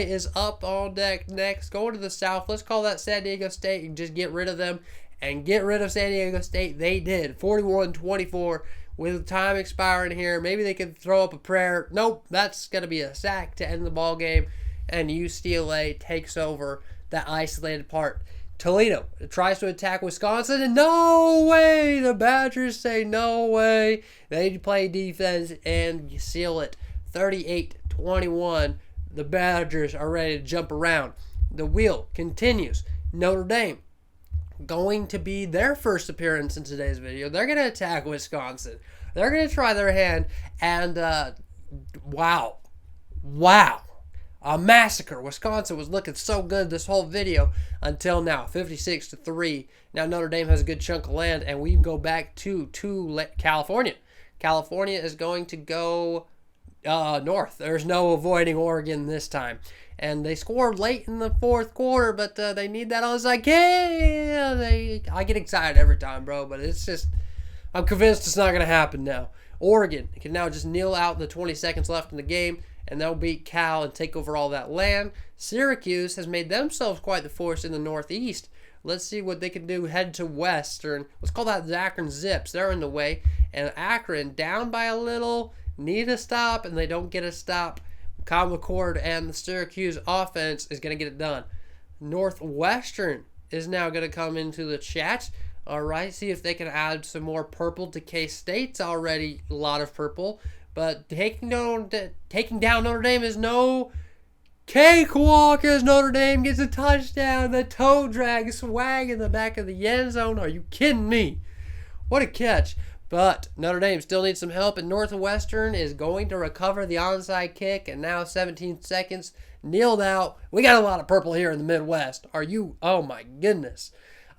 is up on deck next. Going to the south. Let's call that San Diego State and just get rid of them. And get rid of San Diego State. They did. 41-24 with time expiring here. Maybe they could throw up a prayer. Nope, that's going to be a sack to end the ball game. And UCLA takes over that isolated part. Toledo tries to attack Wisconsin, and no way! The Badgers say no way. They play defense and seal it. 38-21. The Badgers are ready to jump around. The wheel continues. Notre Dame, going to be their first appearance in today's video. They're going to attack Wisconsin. They're going to try their hand, and wow. A massacre. Wisconsin was looking so good this whole video until now. 56-3. Now Notre Dame has a good chunk of land, and we go back to California. California is going to go north. There's no avoiding Oregon this time. And they scored late in the fourth quarter, but they need that onside kick. I get excited every time, bro, but it's just, I'm convinced it's not going to happen now. Oregon can now just kneel out the 20 seconds left in the game, and they'll beat Cal and take over all that land. Syracuse has made themselves quite the force in the Northeast. Let's see what they can do. Head to Western. Let's call that the Akron Zips. They're in the way. And Akron, down by a little, need a stop, and they don't get a stop. Kyle McCord and the Syracuse offense is going to get it done. Northwestern is now going to come into the chat. All right, see if they can add some more purple to K-State's already a lot of purple. But taking down Notre Dame is no cakewalk as Notre Dame gets a touchdown. The toe drag swag in the back of the end zone. Are you kidding me? What a catch. But Notre Dame still needs some help, and Northwestern is going to recover the onside kick, and now 17 seconds, kneeled out. We got a lot of purple here in the Midwest. Oh my goodness.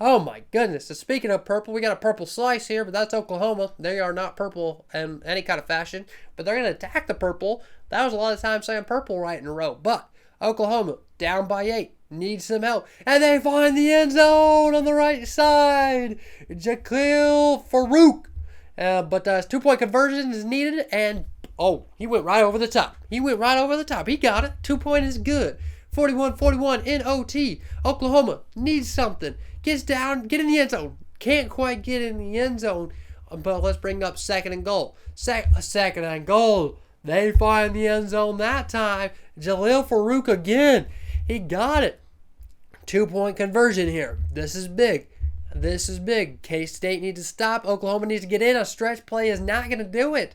Oh my goodness. So speaking of purple, we got a purple slice here, but that's Oklahoma. They are not purple in any kind of fashion, but they're going to attack the purple. That was a lot of times saying purple right in a row, but Oklahoma down by 8. Needs some help. And they find the end zone on the right side. Jaquil Farouk. But 2-point conversion is needed, and he went right over the top. He got it. 2-point is good. 41-41 in OT. Oklahoma needs something. Gets down, get in the end zone. Can't quite get in the end zone, but let's bring up second and goal. Second and goal. They find the end zone that time. Jalil Farouk again. He got it. 2-point conversion here. This is big. K-State needs to stop. Oklahoma needs to get in. A stretch play is not going to do it.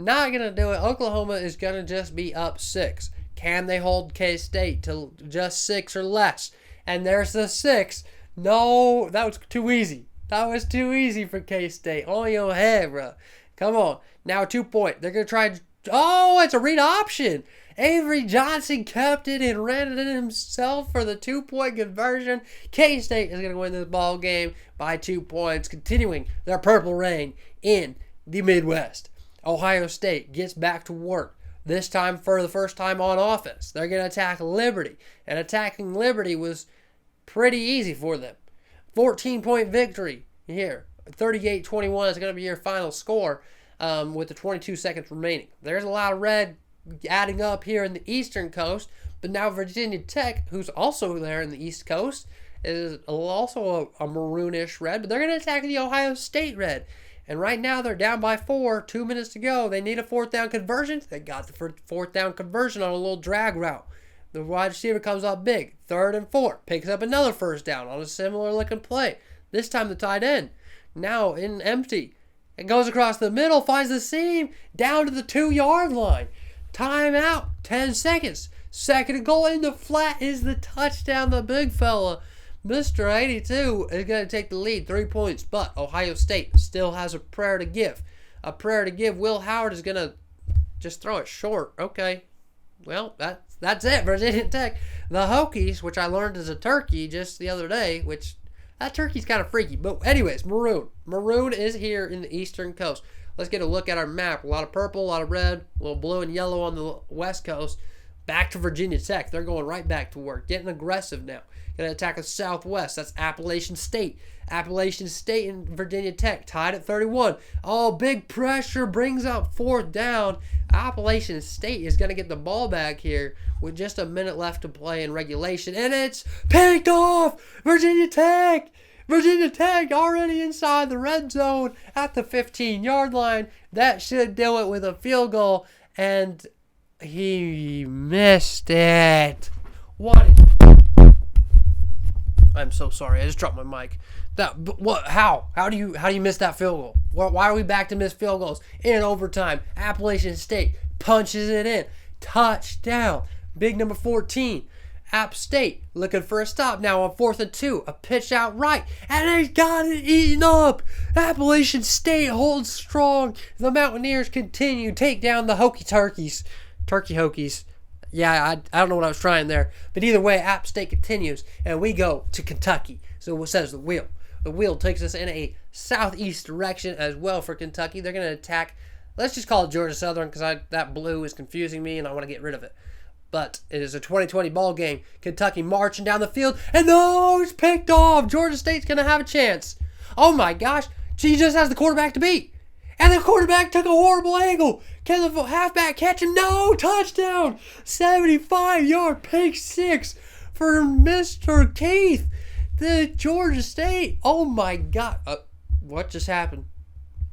Oklahoma is going to just be up 6. Can they hold K-State to just 6 or less? And there's the 6. No, that was too easy. For K-State. On your head, bro. Come on. Now 2-point. They're going to try. It's a read option. Avery Johnson kept it and ran it in himself for the 2-point conversion. K-State is going to win this ball game by 2 points, continuing their purple reign in the Midwest. Ohio State gets back to work, this time for the first time on offense. They're going to attack Liberty, and attacking Liberty was pretty easy for them. 14-point victory here. 38-21 is going to be your final score with the 22 seconds remaining. There's a lot of red adding up here in the Eastern Coast, but now Virginia Tech, who's also there in the East Coast, is also a maroonish red, but they're going to attack the Ohio State red. And right now they're down by 4, 2 minutes to go. They need a 4th down conversion. They got the 4th down conversion on a little drag route. The wide receiver comes up big. 3rd and 4. Picks up another 1st down on a similar looking play. This time the tight end. Now in empty. It goes across the middle, finds the seam, down to the 2-yard line. Timeout. 10 seconds. Second and goal in the flat is the touchdown. The big fella, Mr. 82, is going to take the lead. 3 points. But Ohio State still has a prayer to give. Will Howard is going to just throw it short. Okay. Well, that's it. Virginia Tech. The Hokies, which I learned is a turkey just the other day, which that turkey's kind of freaky. But anyways, maroon. Maroon is here in the Eastern Coast. Let's get a look at our map. A lot of purple, a lot of red, a little blue and yellow on the West Coast. Back to Virginia Tech. They're going right back to work, getting aggressive now. Going to attack the Southwest. That's Appalachian State. Appalachian State and Virginia Tech tied at 31. Oh, big pressure brings up 4th down. Appalachian State is going to get the ball back here with just a minute left to play in regulation. And it's picked off! Virginia Tech! Virginia Tech already inside the red zone at the 15-yard line. That should do it with a field goal. And he missed it. What? I'm so sorry. I just dropped my mic. What? How? How do you miss that field goal? Why are we back to miss field goals in overtime? Appalachian State punches it in. Touchdown. Big number 14. App State looking for a stop now on 4th and 2. A pitch out right, and they got it eaten up. Appalachian State holds strong. The Mountaineers continue to take down the Turkey Hokies. Yeah, I don't know what I was trying there. But either way, App State continues, and we go to Kentucky. So what says the wheel? The wheel takes us in a southeast direction as well for Kentucky. They're going to attack, let's just call it Georgia Southern, because that blue is confusing me, and I want to get rid of it. But it is a 2020 ball game. Kentucky marching down the field, and no, it's picked off. Georgia State's going to have a chance. Oh my gosh, she just has the quarterback to beat. And the quarterback took a horrible angle. Can the halfback catch him? No, touchdown. 75-yard pick six for Mr. Keith. The Georgia State. Oh my God. What just happened?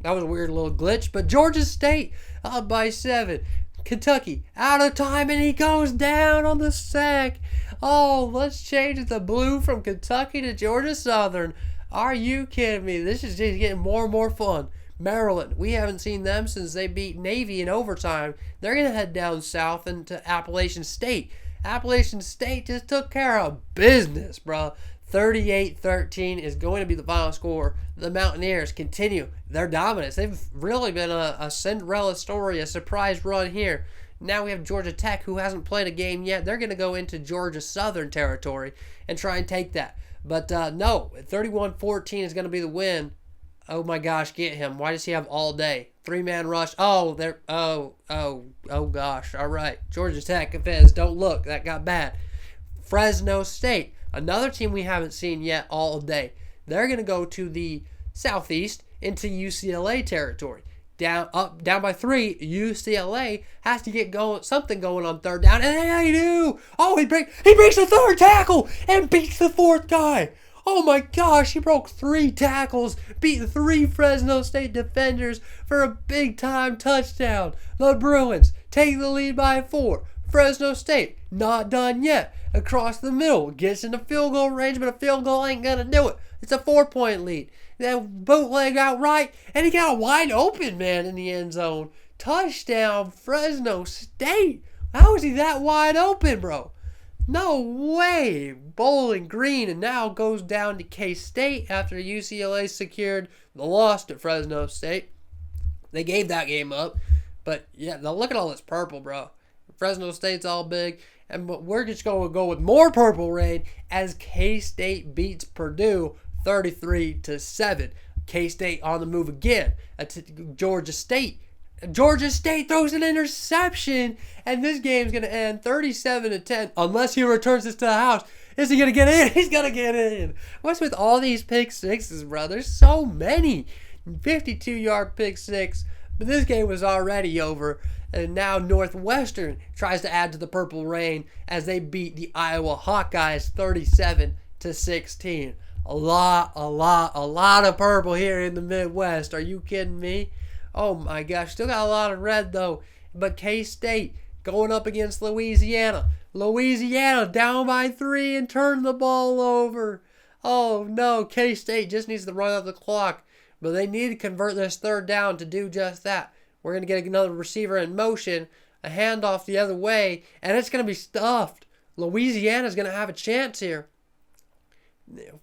That was a weird little glitch. But Georgia State up by 7. Kentucky out of time, and he goes down on the sack. Oh, let's change the blue from Kentucky to Georgia Southern. Are you kidding me? This is just getting more and more fun. Maryland, we haven't seen them since they beat Navy in overtime. They're going to head down south into Appalachian State. Appalachian State just took care of business, bro. 38-13 is going to be the final score. The Mountaineers continue their dominance. They've really been a Cinderella story, a surprise run here. Now we have Georgia Tech, who hasn't played a game yet. They're going to go into Georgia Southern territory and try and take that. But no, 31-14 is going to be the win. Oh my gosh, get him. Why does he have all day? 3-man rush. Oh, gosh. All right. Georgia Tech fans, don't look. That got bad. Fresno State, another team we haven't seen yet all day. They're going to go to the southeast into UCLA territory. Down by 3. UCLA has to get something going on 3rd down, and they do. Oh, he breaks the 3rd tackle and beats the 4th guy. Oh my gosh, he broke 3 tackles, beat 3 Fresno State defenders for a big-time touchdown. The Bruins take the lead by 4. Fresno State, not done yet. Across the middle, gets into field goal range, but a field goal ain't going to do it. It's a 4-point lead. Then bootleg out right, and he got a wide open man in the end zone. Touchdown, Fresno State. How is he that wide open, bro? No way. Bowling Green, and now goes down to K-State after UCLA secured the loss to Fresno State. They gave that game up. But, yeah, now look at all this purple, bro. Fresno State's all big. And we're just going to go with more purple rain as K-State beats Purdue 33-7. K-State on the move again. Georgia State. Georgia State throws an interception, and this game's going to end 37-10 unless he returns this to the house. Is he going to get in? He's going to get in. What's with all these pick sixes, bro? There's so many. 52-yard pick six, but this game was already over. And now Northwestern tries to add to the purple rain as they beat the Iowa Hawkeyes 37-16. A lot of purple here in the Midwest. Are you kidding me? Oh my gosh, still got a lot of red though. But K-State going up against Louisiana. Louisiana down by 3 and turn the ball over. Oh no, K-State just needs to run out the clock. But they need to convert this 3rd down to do just that. We're going to get another receiver in motion, a handoff the other way, and it's going to be stuffed. Louisiana's going to have a chance here.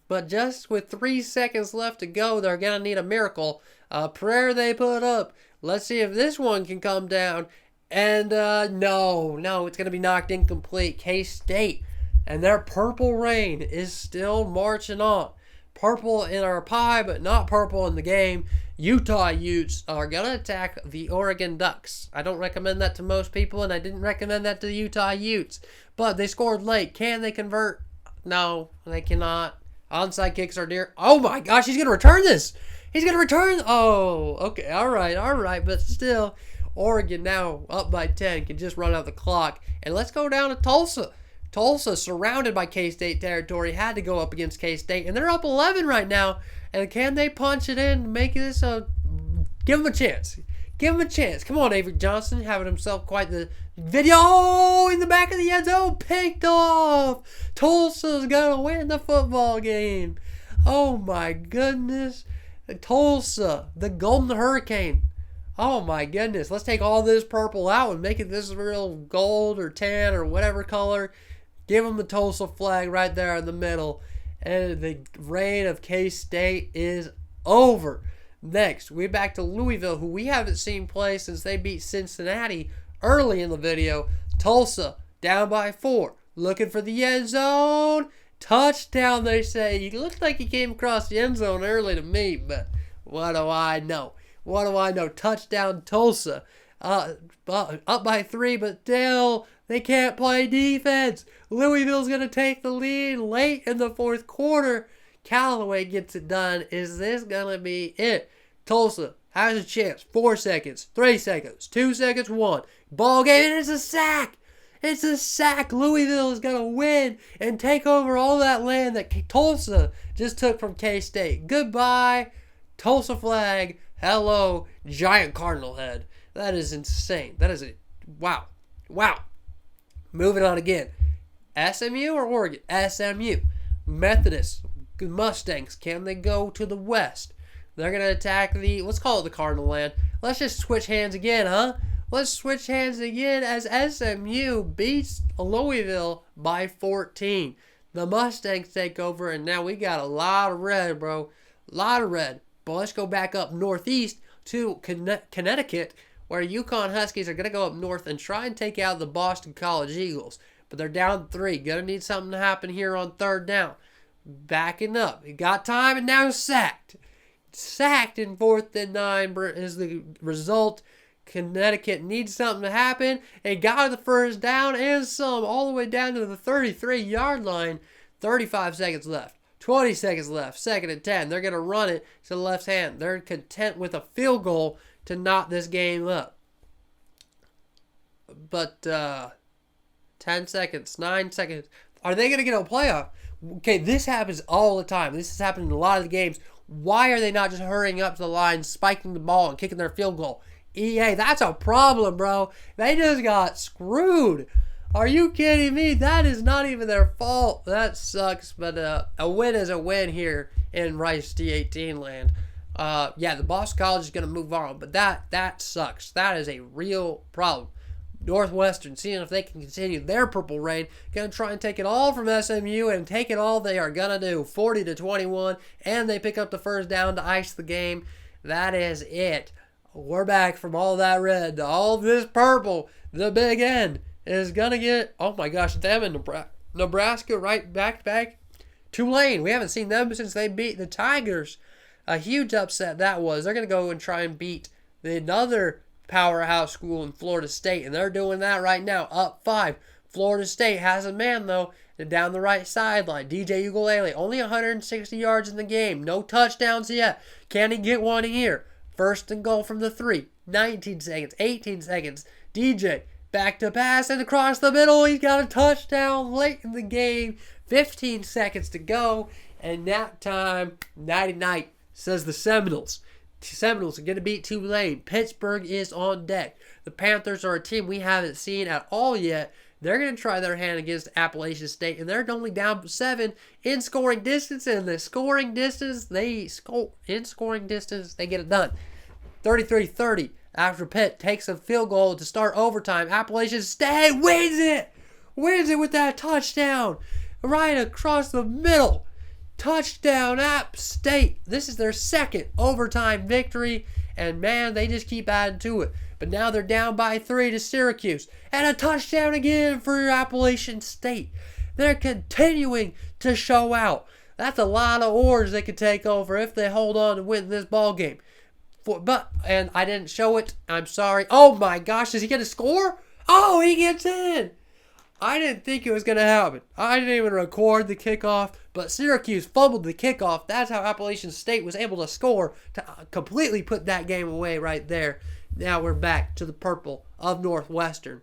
But just with 3 seconds left to go, they're going to need a miracle. A prayer they put up. Let's see if this one can come down. And no, it's going to be knocked incomplete. K-State and their purple rain is still marching on. purple in our pie, but not purple in the game. Utah Utes are going to attack the Oregon Ducks. I don't recommend that to most people, and I didn't recommend that to the Utah Utes. But they scored late. Can they convert? No, they cannot. Onside kicks are near. Oh my gosh, he's going to return this. He's going to return. Oh, okay. All right. But still, Oregon now up by 10 can just run out the clock. And let's go down to Tulsa. Tulsa, surrounded by K-State territory, had to go up against K-State. And they're up 11 right now. And can they punch it in and make this a... Give them a chance. Give him a chance. Come on, Avery Johnson, having himself quite the video. Oh, in the back of the end zone, picked off. Tulsa's going to win the football game. Oh, my goodness. Tulsa, the Golden Hurricane. Oh, my goodness. Let's take all this purple out and make it this real gold or tan or whatever color. Give them the Tulsa flag right there in the middle. And the reign of K-State is over. Next, we're back to Louisville, who we haven't seen play since they beat Cincinnati early in the video. Tulsa, down by 4. Looking for the end zone. Touchdown, they say. He looked like he came across the end zone early to me, but what do I know? What do I know? Touchdown, Tulsa. Up by 3, but still, they can't play defense. Louisville's going to take the lead late in the fourth quarter. Callaway gets it done. Is this going to be it? Tulsa has a chance. 4 seconds, 3 seconds, 2 seconds, 1. Ball game, and it's a sack. It's a sack. Louisville is going to win and take over all that land that Tulsa just took from K-State. Goodbye, Tulsa flag. Hello, giant cardinal head. That is insane. That is wow. Moving on again. SMU or Oregon? SMU. Methodist. Mustangs. Can they go to the west? They're going to attack the, let's call it the Cardinal land. Let's just switch hands again, huh? Let's switch hands again as SMU beats Louisville by 14. The Mustangs take over, and now we got a lot of red, bro. A lot of red. But let's go back up northeast to Connecticut, where Yukon Huskies are going to go up north and try and take out the Boston College Eagles. But they're down 3. Going to need something to happen here on third down. Backing up. He got time and now sacked. Sacked in 4th and 9 is the result. Connecticut needs something to happen. It got the first down and some all the way down to the 33-yard line. 35 seconds left. 20 seconds left. 2nd and 10. They're going to run it to the left hand. They're content with a field goal to knot this game up. But 10 seconds, 9 seconds. Are they going to get a playoff? Okay, this happens all the time. This has happened in a lot of the games. Why are they not just hurrying up to the line, spiking the ball, and kicking their field goal? EA, that's a problem, bro. They just got screwed. Are you kidding me? That is not even their fault. That sucks, but a win is a win here in Rice D18 land. Yeah, the Boston College is going to move on, but that sucks. That is a real problem. Northwestern, seeing if they can continue their purple reign, going to try and take it all from SMU and take it all they are going to do. 40-21, and they pick up the first down to ice the game. That is it. We're back from all that red to all this purple. The Big End is going to get, oh my gosh, them in Nebraska right back. Tulane, we haven't seen them since they beat the Tigers. A huge upset that was. They're going to go and try and beat another powerhouse school in Florida State, and they're doing that right now, up 5. Florida State has a man, though, down the right sideline. DJ Ukulele, only 160 yards in the game. No touchdowns yet. Can he get one here? 1st and goal from the 3. 19 seconds, 18 seconds. DJ, back to pass, and across the middle. He's got a touchdown late in the game. 15 seconds to go, and nap time, nighty-night, says the Seminoles. Seminoles are going to beat Tulane. Pittsburgh is on deck. The Panthers are a team we haven't seen at all yet. They're going to try their hand against Appalachian State, and they're only down 7 in scoring distance. And the scoring distance, they get it done. 33-30 after Pitt takes a field goal to start overtime. Appalachian State wins it with that touchdown right across the middle. Touchdown, App State. This is their 2nd overtime victory, and man, they just keep adding to it. But now they're down by 3 to Syracuse, and a touchdown again for Appalachian State. They're continuing to show out. That's a lot of orange they could take over if they hold on and win this ball game. And I didn't show it. I'm sorry. Oh my gosh, is he going to score? Oh, he gets in. I didn't think it was going to happen. I didn't even record the kickoff, but Syracuse fumbled the kickoff. That's how Appalachian State was able to score to completely put that game away right there. Now we're back to the purple of Northwestern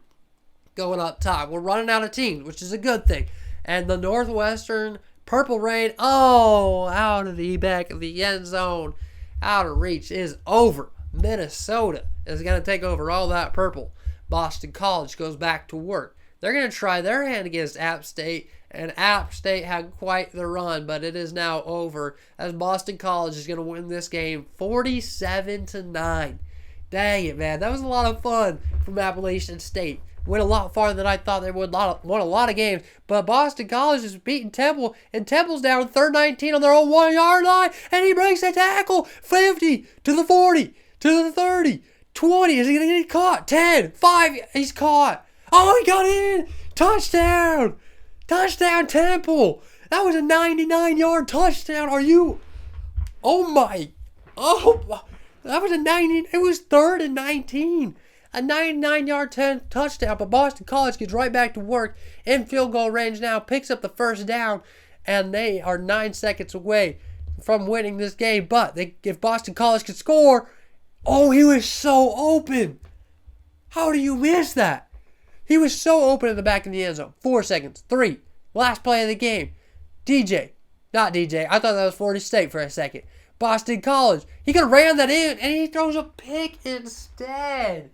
going up top. We're running out of teams, which is a good thing. And the Northwestern Purple Rain, out of the back of the end zone, out of reach, is over. Minnesota is going to take over all that purple. Boston College goes back to work. They're going to try their hand against App State, and App State had quite the run, but it is now over as Boston College is going to win this game 47-9. Dang it, man. That was a lot of fun from Appalachian State. Went a lot farther than I thought they would. Won a lot of games. But Boston College is beating Temple, and Temple's down 3rd-19 on their own 1-yard line, and he breaks a tackle. 50 to the 40 to the 30, 20. Is he going to get caught? 10, 5. He's caught. Oh, he got in. Touchdown. Touchdown, Temple. That was a 99-yard touchdown. Are you? Oh, my. Oh, that was a 90. It was 3rd and 19. A 99-yard touchdown, but Boston College gets right back to work in field goal range now, picks up the first down, and they are 9 seconds away from winning this game. But if Boston College could score, he was so open. How do you miss that? He was so open in the back of the end zone. 4 seconds. 3. Last play of the game. Not DJ. I thought that was Florida State for a second. Boston College. He could have ran that in, and he throws a pick instead.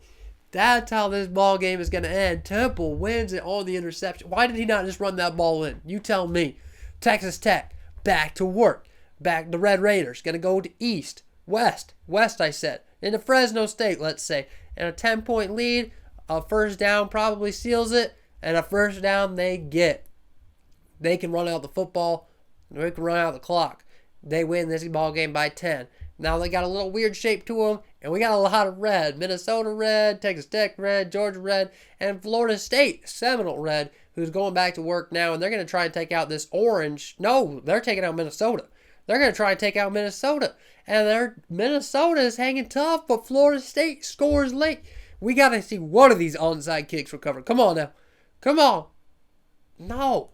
That's how this ball game is going to end. Temple wins it on the interception. Why did he not just run that ball in? You tell me. Texas Tech, back to work. Back the Red Raiders, going to go to East. West, I said. Into Fresno State, let's say. And a 10-point lead. A first down probably seals it. And a first down they get. They can run out the football. They can run out the clock. They win this ball game by 10. Now they got a little weird shape to them, and we got a lot of red. Minnesota red, Texas Tech red, Georgia red, and Florida State, Seminole red, who's going back to work now, and they're going to try and take out this orange. No, they're taking out Minnesota. They're going to try and take out Minnesota, and Minnesota is hanging tough, but Florida State scores late. We got to see one of these onside kicks recovered. Come on now. Come on. No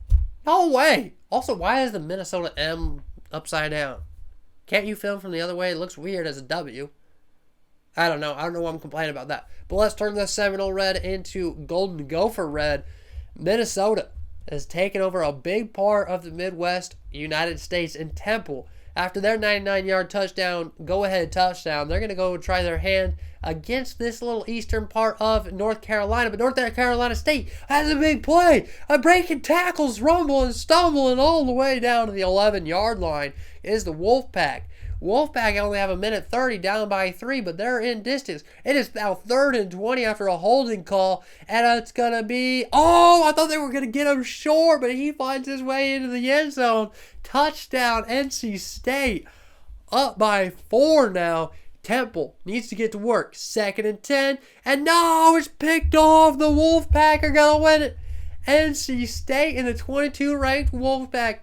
way. Also, why is the Minnesota M upside down? Can't you film from the other way? It looks weird as a W. I don't know. I don't know why I'm complaining about that. But let's turn this Seminole red into Golden Gopher red. Minnesota has taken over a big part of the Midwest United States in Temple. After their 99-yard touchdown, go-ahead touchdown, they're going to go try their hand against this little eastern part of North Carolina. But North Carolina State has a big play. A breaking tackles, rumbling, stumbling all the way down to the 11-yard line is the Wolfpack. Wolfpack only have a minute 30 down by 3, but they're in distance. It is now 3rd and 20 after a holding call, and it's going to be, I thought they were going to get him short, but he finds his way into the end zone. Touchdown, NC State. Up by 4 now. Temple needs to get to work. 2nd and 10, and no, it's picked off. The Wolfpack are going to win it. NC State and the 22-ranked Wolfpack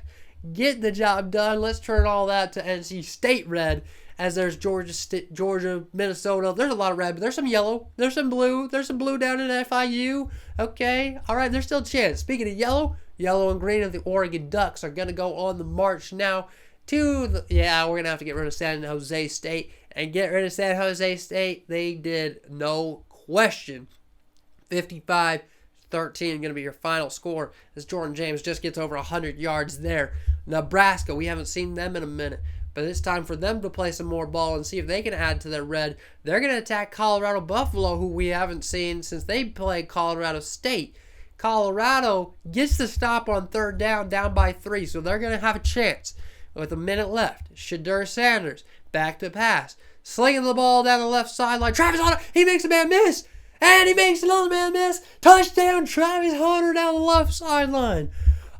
get the job done. Let's turn all that to NC State red, as there's Georgia, Minnesota. There's a lot of red, but there's some yellow. There's some blue. There's some blue down in FIU. Okay. All right. There's still a chance. Speaking of yellow and green of the Oregon Ducks are going to go on the march now to we're going to have to get rid of San Jose State. And get rid of San Jose State, they did, no question. 55-13 going to be your final score as Jordan James just gets over 100 yards there. Nebraska, we haven't seen them in a minute, but it's time for them to play some more ball and see if they can add to their red. They're going to attack Colorado Buffalo, who we haven't seen since they played Colorado State. Colorado gets the stop on 3rd down by 3, so they're going to have a chance with a minute left. Shadur Sanders, back to pass, slinging the ball down the left sideline. Travis Hunter, he makes a man miss, and he makes another man miss. Touchdown, Travis Hunter down the left sideline.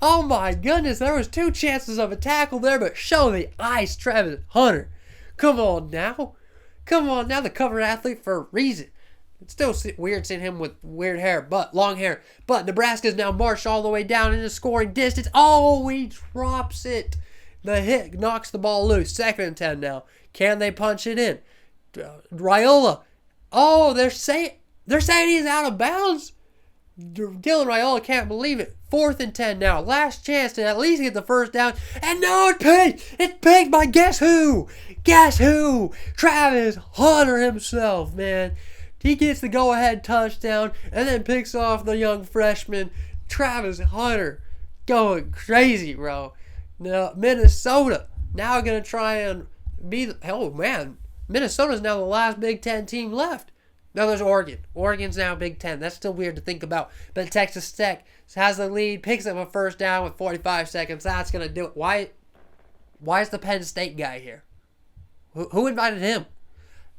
Oh my goodness, there was 2 chances of a tackle there, but show the ice, Travis Hunter. Come on now, the cover athlete for a reason. It's still weird seeing him with long hair. But Nebraska's now marched all the way down into scoring distance. Oh, he drops it. The hit knocks the ball loose. 2nd and 10 now. Can they punch it in? Raiola. Oh, they're saying he's out of bounds. Dylan Raiola can't believe it. 4th and 10 now. Last chance to at least get the first down. And no, it's picked. It's picked by guess who? Guess who? Travis Hunter himself, man. He gets the go-ahead touchdown and then picks off the young freshman, Travis Hunter. Going crazy, bro. Now, Minnesota now going to try and be the... Oh, man. Minnesota's now the last Big Ten team left. Now there's Oregon. Oregon's now Big Ten. That's still weird to think about. But Texas Tech has the lead, picks up a first down with 45 seconds. That's going to do it. Why is the Penn State guy here? Who invited him?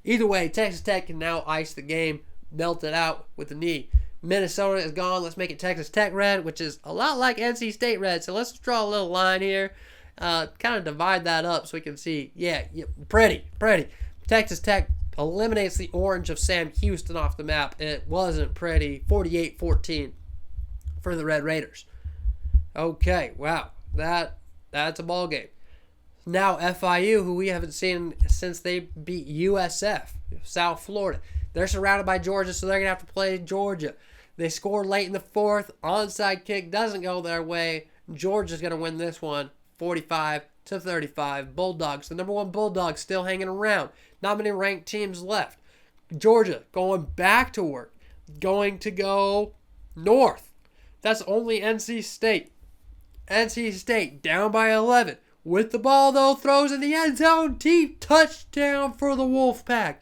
Either way, Texas Tech can now ice the game, melt it out with the knee. Minnesota is gone. Let's make it Texas Tech red, which is a lot like NC State red. So let's draw a little line here. Kind of divide that up so we can see. Yeah, pretty. Texas Tech eliminates the orange of Sam Houston off the map. It wasn't pretty. 48-14 for the Red Raiders. Okay, wow. That's a ball game. Now FIU, who we haven't seen since they beat USF, South Florida. They're surrounded by Georgia, so they're going to have to play Georgia. They scored late in the 4th. Onside kick doesn't go their way. Georgia's going to win this one 45-35. Bulldogs, the number 1 Bulldogs, still hanging around. Not many ranked teams left. Georgia going back to work. Going to go north. That's only NC State. NC State down by 11. With the ball, though, throws in the end zone. Deep touchdown for the Wolfpack.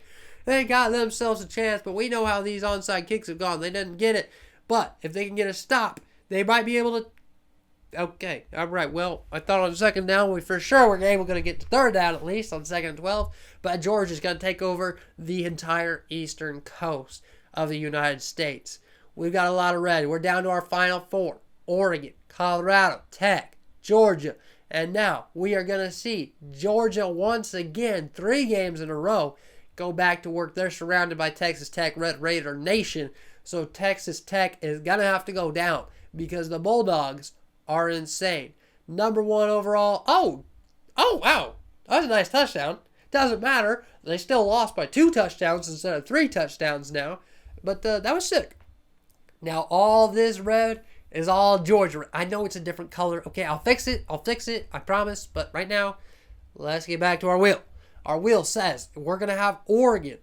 They got themselves a chance, but we know how these onside kicks have gone. They didn't get it. But if they can get a stop, they might be able to... Okay, all right. Well, I thought on 2nd down, we for sure were able to get to 3rd down at least on 2nd and 12. But Georgia's going to take over the entire eastern coast of the United States. We've got a lot of red. We're down to our final 4. Oregon, Colorado, Tech, Georgia. And now we are going to see Georgia once again, 3 games in a row, go back to work. They're surrounded by Texas Tech, Red Raider Nation. So Texas Tech is going to have to go down because the Bulldogs are insane. Number 1 overall. Oh, wow. That was a nice touchdown. Doesn't matter. They still lost by 2 touchdowns instead of 3 touchdowns now. But that was sick. Now all this red is all Georgia. I know it's a different color. Okay, I'll fix it. I promise. But right now, let's get back to our wheel. Our wheel says we're going to have Oregon.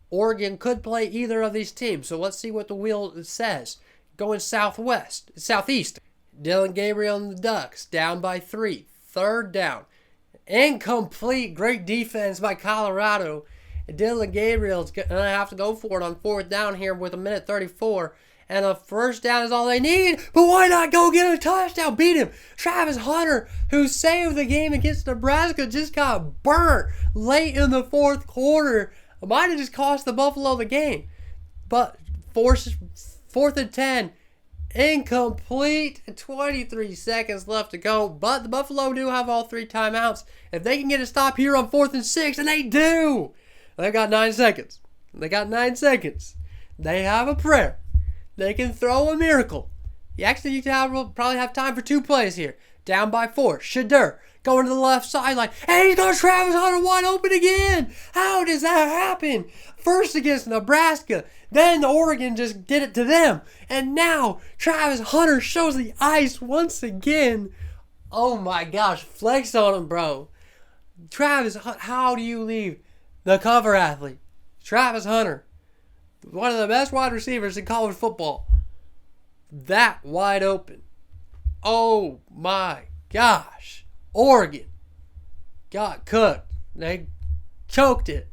Oregon could play either of these teams. So let's see what the wheel says. Going southeast. Dylan Gabriel and the Ducks down by 3. 3rd down. Incomplete. Great defense by Colorado. Dylan Gabriel's going to have to go for it on 4th down here with 1:34. And a first down is all they need. But why not go get a touchdown? Beat him. Travis Hunter, who saved the game against Nebraska, just got burnt late in the 4th quarter. It might have just cost the Buffalo the game. But 4th and 10. Incomplete. 23 seconds left to go. But the Buffalo do have all 3 timeouts. If they can get a stop here on 4th and 6, and they do. They've got 9 seconds. They have a prayer. They can throw a miracle. You can probably have time for 2 plays here. Down by 4. Shadur going to the left sideline. And he's got Travis Hunter wide open again. How does that happen? First against Nebraska. Then Oregon just did it to them. And now Travis Hunter shows the ice once again. Oh my gosh. Flex on him, bro. Travis Hunter. How do you leave the cover athlete? Travis Hunter. One of the best wide receivers in college football. That wide open. Oh my gosh. Oregon got cooked. They choked it.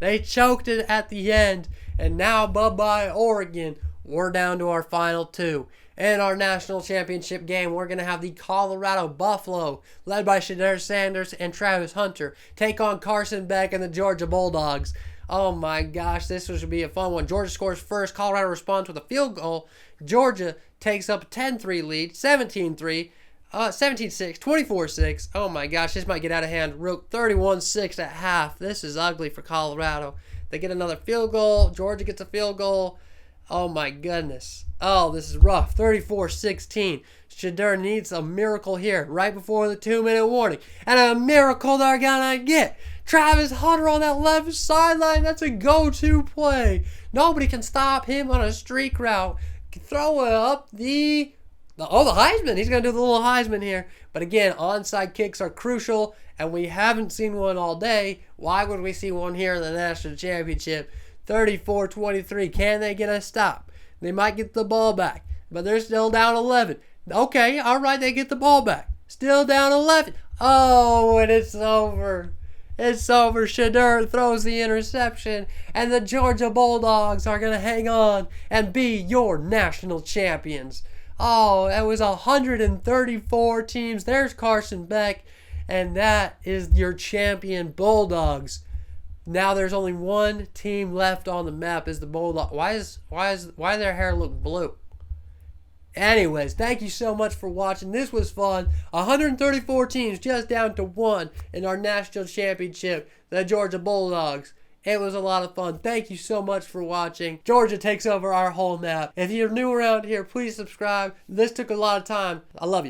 At the end. And now, bye-bye, Oregon. We're down to our final 2. In our national championship game, we're going to have the Colorado Buffalo, led by Shadur Sanders and Travis Hunter, take on Carson Beck and the Georgia Bulldogs. Oh my gosh, this should be a fun one. Georgia scores first. Colorado responds with a field goal. Georgia takes up a 10-3 lead, 17-3, 17-6, 24-6. Oh my gosh, this might get out of hand. 31-6 at half. This is ugly for Colorado. They get another field goal. Georgia gets a field goal. Oh my goodness. Oh, this is rough. 34-16. Shedeur needs a miracle here right before the 2-minute warning. And a miracle they're going to get. Travis Hunter on that left sideline. That's a go-to play. Nobody can stop him on a streak route. Throw it up the Heisman. He's going to do the little Heisman here. But again, onside kicks are crucial, and we haven't seen one all day. Why would we see one here in the national championship? 34-23. Can they get a stop? They might get the ball back, but they're still down 11. Okay, all right, they get the ball back. Still down 11. Oh, and it's over. It's over. Shedeur throws the interception, and the Georgia Bulldogs are going to hang on and be your national champions. Oh, it was 134 teams. There's Carson Beck, and that is your champion Bulldogs. Now there's only one team left on the map is the Bulldogs. Why their hair look blue? Anyways, thank you so much for watching. This was fun. 134 teams just down to one in our national championship, the Georgia Bulldogs. It was a lot of fun. Thank you so much for watching. Georgia takes over our whole map. If you're new around here, please subscribe. This took a lot of time. I love you.